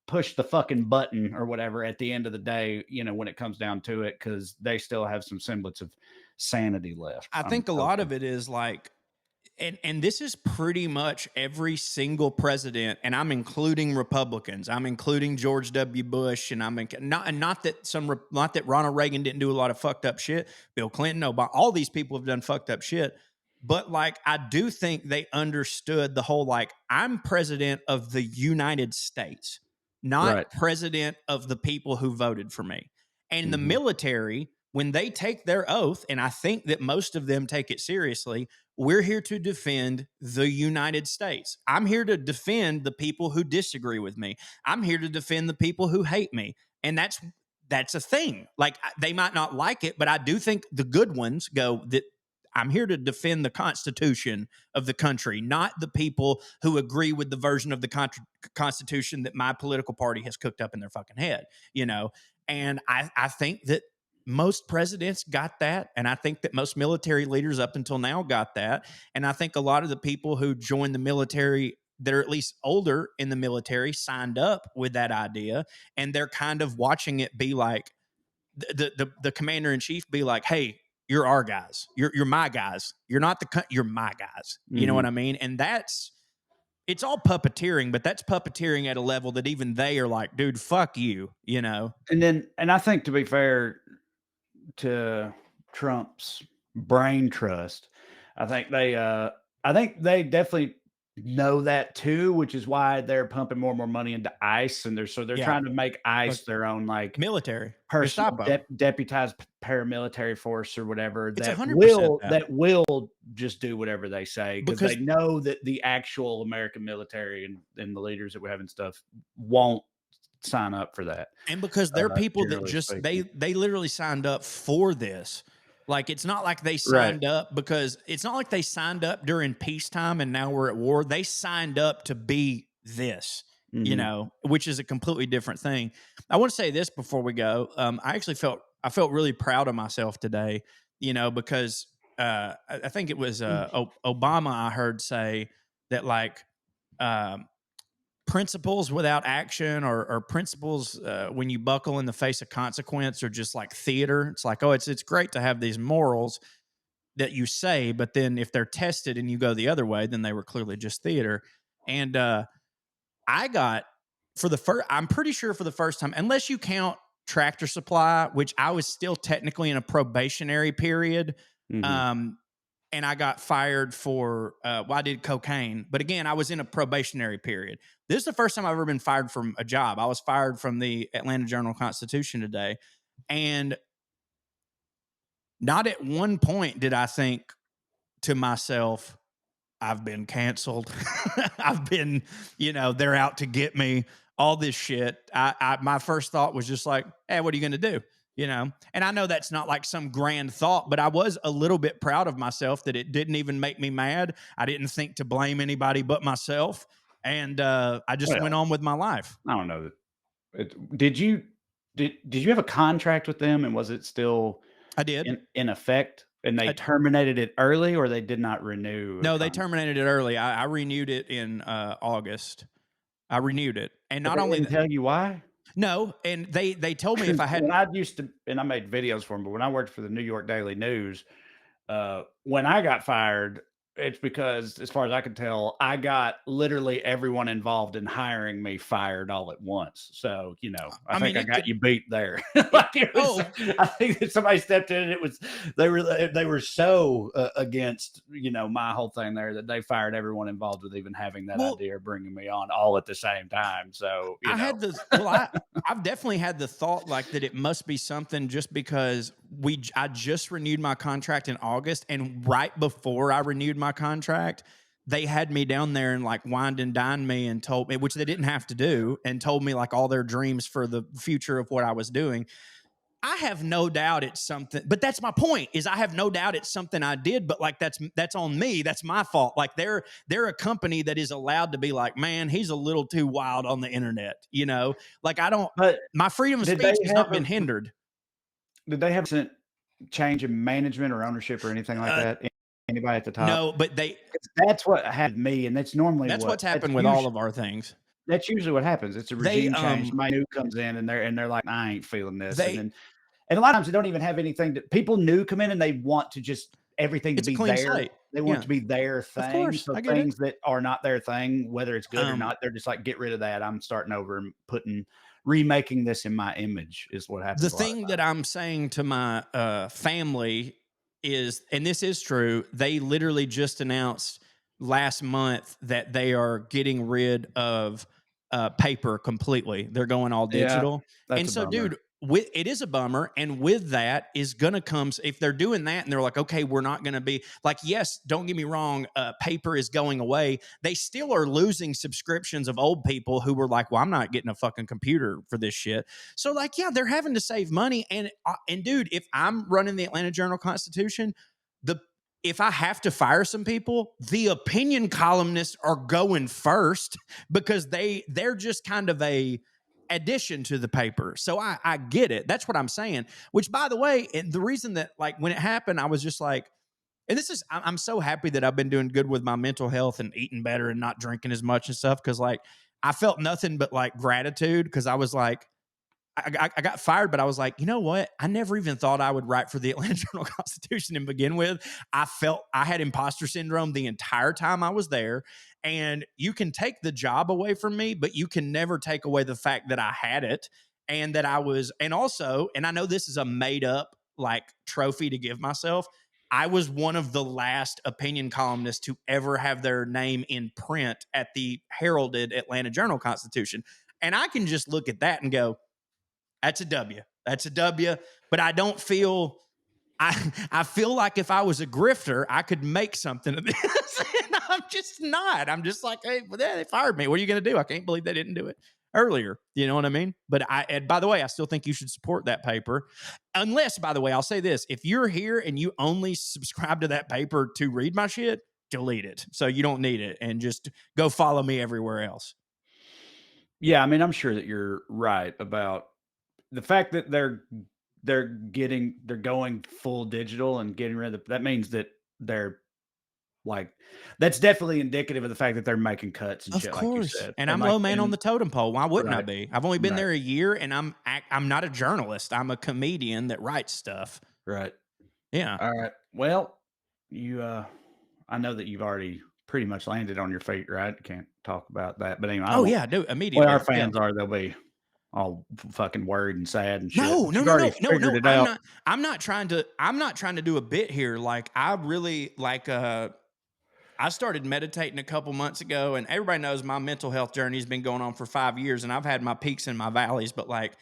push the fucking button or whatever at the end of the day, when it comes down to it, because they still have some semblance of sanity left. I think a lot of it is like, and this is pretty much every single president, and I'm including Republicans. I'm including George W. Bush, and not that Ronald Reagan didn't do a lot of fucked up shit. Bill Clinton, Obama, all these people have done fucked up shit. But like, I do think they understood the whole like, I'm president of the United States, not Right. president of the people who voted for me. And the Mhm. military, when they take their oath, and I think that most of them take it seriously, we're here to defend the United States. I'm here to defend the people who disagree with me. I'm here to defend the people who hate me. And that's a thing. Like, they might not like it, but I do think the good ones go that I'm here to defend the Constitution of the country, not the people who agree with the version of the Constitution that my political party has cooked up in their fucking head, you know? And I think that most presidents got that. And I think that most military leaders up until now got that. And I think a lot of the people who joined the military that are at least older in the military signed up with that idea. And they're kind of watching it be like the commander in chief be like, hey, you're our guys. You're my guys. You're not you're my guys. You know what I mean? And it's all puppeteering, but that's puppeteering at a level that even they are like, dude, fuck you, you know? And I think, to be fair to Trump's brain trust, I think they definitely know that too, which is why they're pumping more and more money into ICE, and they're trying to make ICE their own like military personal deputized paramilitary force or whatever It's that 100% will just do whatever they say, because Because- they know that the actual American military and the leaders that we have and stuff won't sign up for that. And because they're people that generally just speaking. they literally signed up for this. Like, it's not like they signed up because it's not like they signed up during peacetime and now we're at war. They signed up to be this, you know, which is a completely different thing. I want to say this before we go. I felt really proud of myself today, you know, because I think it was Obama I heard say that like principles without action or principles when you buckle in the face of consequence are just like theater. It's like, oh, it's great to have these morals that you say, but then if they're tested and you go the other way, then they were clearly just theater. And I got I'm pretty sure for the first time, unless you count Tractor Supply, which I was still technically in a probationary period. And I got fired for, I did cocaine. But again, I was in a probationary period. This is the first time I've ever been fired from a job. I was fired from the Atlanta Journal-Constitution today. And not at one point did I think to myself, I've been canceled. I've been, you know, they're out to get me, all this shit. My first thought was just like, hey, what are you going to do? You know, and I know that's not like some grand thought, but I was a little bit proud of myself that it didn't even make me mad. I didn't think to blame anybody but myself. And I just went on with my life. I don't know. Did you have a contract with them, and was it still I did in effect? And they terminated it early, or they did not renew? No, they terminated it early. I renewed it in August. I renewed it. And not only didn't tell you why? No, and they told me if I had. When I used to, and I made videos for them, but when I worked for the New York Daily News, when I got fired, it's because, as far as I can tell, I got literally everyone involved in hiring me fired all at once. So, you know, I think I got you beat there. Like I think that somebody stepped in, and it was they were so against, you know, my whole thing there that they fired everyone involved with even having that idea of bringing me on all at the same time. So I've definitely had the thought like that it must be something, just because I just renewed my contract in August, and right before I renewed my contract, they had me down there and like wined and dined me and told me, which they didn't have to do, and told me like all their dreams for the future of what I was doing. I have no doubt it's something, but that's my point, is I have no doubt it's something I did, but like that's on me. That's my fault. Like they're a company that is allowed to be like, man, he's a little too wild on the internet, you know? Like my freedom of speech has not been hindered. Did they have a change in management or ownership or anything like that? Anybody at the top? No, but that's what had me, and that's normally what's happened with all of our things. That's usually what happens. It's a regime change. My new comes in, and they're like, I ain't feeling this. And a lot of times they don't even have anything that people new come in, and they want to just everything to be there. They want it to be their thing. Of course, So I get things that are not their thing, whether it's good or Um, not, they're just like, get rid of that. I'm starting over and remaking this in my image is what happens. The a lot of thing times. that I'm saying to my family is, and this is true, they literally just announced last month that they are getting rid of paper completely. They're going all Yeah, digital. that's And a so, bummer. dude, it is a bummer. And with that is going to come, if they're doing that and they're like, okay, we're not going to be like, yes, don't get me wrong, paper is going away. They still are losing subscriptions of old people who were like, well, I'm not getting a fucking computer for this shit. So, like, yeah, they're having to save money. And dude, if I'm running the Atlanta Journal-Constitution, the if I have to fire some people, the opinion columnists are going first because they're just kind of a addition to the paper. So I get it. That's what I'm saying. Which, by the way, and the reason that, like, when it happened, I was just like, and this is, I'm so happy that I've been doing good with my mental health and eating better and not drinking as much and stuff. Cause like I felt nothing but like gratitude. Cause I was like, I got fired, but I was like, you know what? I never even thought I would write for the Atlanta Journal-Constitution to begin with. I felt I had imposter syndrome the entire time I was there. And you can take the job away from me, but you can never take away the fact that I had it and that I was, and also, and I know this is a made up like trophy to give myself. I was one of the last opinion columnists to ever have their name in print at the heralded Atlanta Journal-Constitution. And I can just look at that and go, that's a W. That's a W. But I don't feel I feel like if I was a grifter, I could make something of this. And I'm just not. I'm just like, hey, well, they fired me. What are you going to do? I can't believe they didn't do it earlier. You know what I mean? But and by the way, I still think you should support that paper. Unless, by the way, I'll say this. If you're here and you only subscribe to that paper to read my shit, delete it. So you don't need it. And just go follow me everywhere else. Yeah, I mean, I'm sure that you're right about the fact that they're going full digital and getting rid of that means that they're like, that's definitely indicative of the fact that they're making cuts and Of shit, like you course. said. And I'm like, low man on the totem pole. Why wouldn't I right, be? I've only been right, there a year and I'm not a journalist. I'm a comedian that writes stuff. right. Yeah. All right. Well, you I know that you've already pretty much landed on your feet, right? Can't talk about that. But anyway, I Oh won't. yeah, dude, Well, immediately. our Yeah. fans are, they'll be all fucking worried and sad and shit. No, But no, you've no, already no, no, figured no. it out. I'm not trying to do a bit here. Like I really like I started meditating a couple months ago, and everybody knows my mental health journey has been going on for 5 years, and I've had my peaks and my valleys. But like,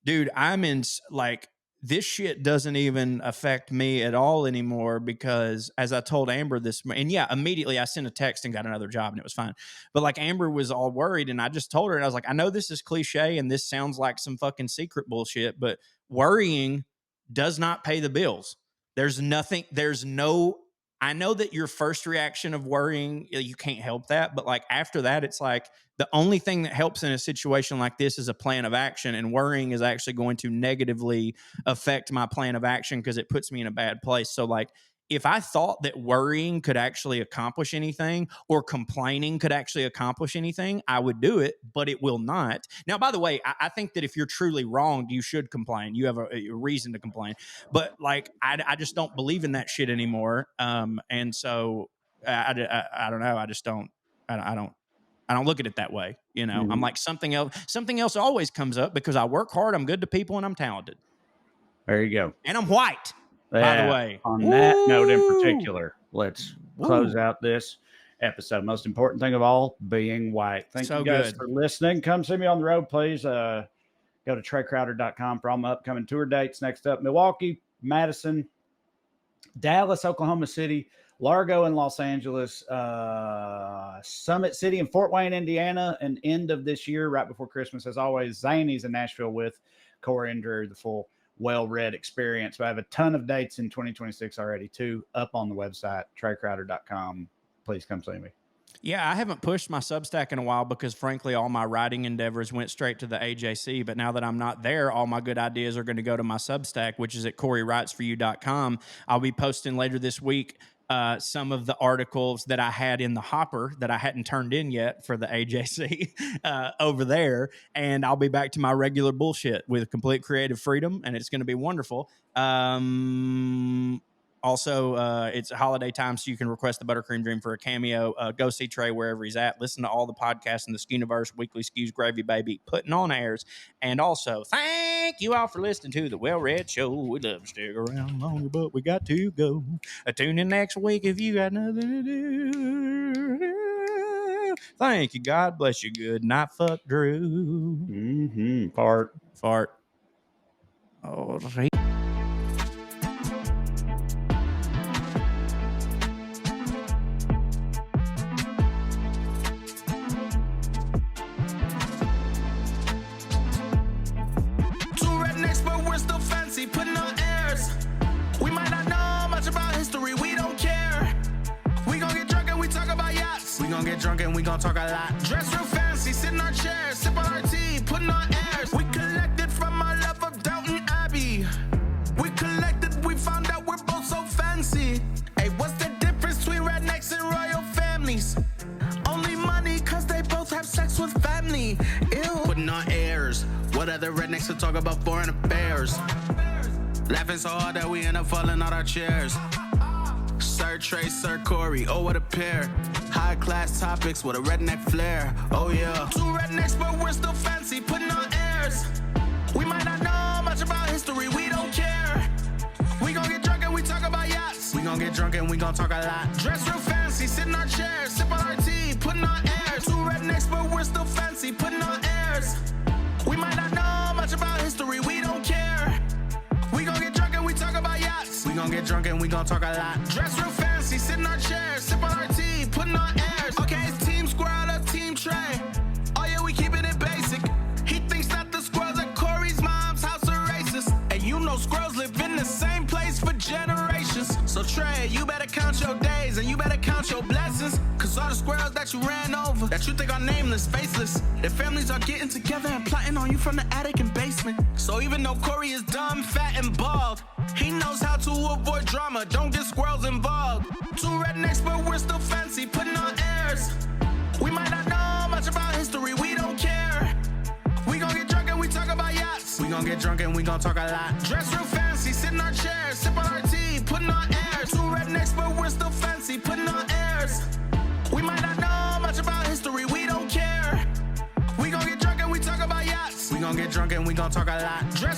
dude, I'm in like this shit doesn't even affect me at all anymore because, as I told Amber and yeah, immediately I sent a text and got another job, and it was fine. But like, Amber was all worried, and I just told her, and I was like, I know this is cliche, and this sounds like some fucking secret bullshit, but worrying does not pay the bills. There's nothing. There's no. I know that your first reaction of worrying, you can't help that. But like after that, it's like the only thing that helps in a situation like this is a plan of action. And worrying is actually going to negatively affect my plan of action because it puts me in a bad place. So like if I thought that worrying could actually accomplish anything or complaining could actually accomplish anything, I would do it, but it will not. Now, by the way, I think that if you're truly wronged, you should complain. You have a reason to complain. But like, I just don't believe in that shit anymore. And so I don't know. I just don't. I don't look at it that way. You know, I'm Mhm. like something else. Something else always comes up because I work hard. I'm good to people, and I'm talented, There you go. and I'm white. By the Yeah. way, On that note in woo, particular, let's close woo, out this episode. Most important thing of all, being white. Thank you so guys good. for listening. Come see me on the road, please. Go to TreyCrowder.com for all my upcoming tour dates. Next up, Milwaukee, Madison, Dallas, Oklahoma City, Largo in Los Angeles, Summit City and Fort Wayne, Indiana, and end of this year, right before Christmas, as always, Zany's in Nashville with Corey and Drew, the full WellRed experience. But I have a ton of dates in 2026 already, too, up on the website, TreyCrowder.com. Please come see me. Yeah, I haven't pushed my Substack in a while because, frankly, all my writing endeavors went straight to the AJC. But now that I'm not there, all my good ideas are going to go to my Substack, which is at CoreyWritesForYou.com. I'll be posting later this week some of the articles that I had in the hopper that I hadn't turned in yet for the AJC over there. And I'll be back to my regular bullshit with complete creative freedom, and it's going to be wonderful. Also, it's a holiday time, so you can request the Buttercream Dream for a cameo. Go see Trey wherever he's at. Listen to all the podcasts in the Skewniverse, Weekly Skews, Gravy Baby, putting on airs. And also, thank you all for listening to the WellRed Show. We love to stick around longer, but we got to go. Tune in next week if you got nothing to do. Thank you. God bless you. Good night. Fuck Drew. Fart. All right. But we're still fancy, putting on airs. We might not know much about history, we don't care. We gon' get drunk and we talk about yachts. We gon' get drunk and we gon' talk a lot. Dress real fancy, sit in our chairs, sip on our tea, putting on airs. We collected from our love of Downton Abbey. We collected, we found out we're both so fancy. Hey, what's the difference between rednecks and royal families? Only money, cause they both have sex with family. Ew. Putting on airs. What other rednecks to talk about foreign affairs? Laughing so hard that we end up falling out our chairs. Sir Trey, Sir Corey, oh what a pair. High class topics with a redneck flair, oh yeah. Two rednecks but we're still fancy, putting on airs. We might not know much about history, we don't care. We gon' get drunk and we talk about yachts. We gon' get drunk and we gon' talk a lot. Dress real fancy, sit in our chairs, sip on our tea, putting on airs. Two rednecks but we're still fancy, putting on airs. We might not know much about history, we don't care. We gon' get drunk and we talk about yachts. We gon' get drunk and we gon' talk a lot. Dress real fancy, sit in our chairs, sip on our tea, putting on airs. Okay, it's Team Squirrel up Team Trey. Oh yeah, we keeping it basic. He thinks that the squirrels at Corey's mom's house are racist. And you know squirrels live in the same place for generations. So Trey, you better count your days and you better count your blessings. Cause all the squirrels that you ran over, that you think are nameless, faceless, their families are getting together and plotting on you from the attic and basement. So even though Corey is dumb, fat, and bald, he knows how to avoid drama, don't get squirrels involved. Two rednecks but we're still fancy, putting on airs. We might not know much about history, we don't care. We gon' get drunk and we talk about yachts. We gon' get drunk and we gon' talk a lot. Dress real fancy, sit in our chairs, sip on our tea, putting on airs. Two rednecks but we're still fancy, putting on airs. We might not know much about history, we don't care. We gon' get drunk and we talk about yachts. We gon' get drunk and we gon' talk a lot. Dress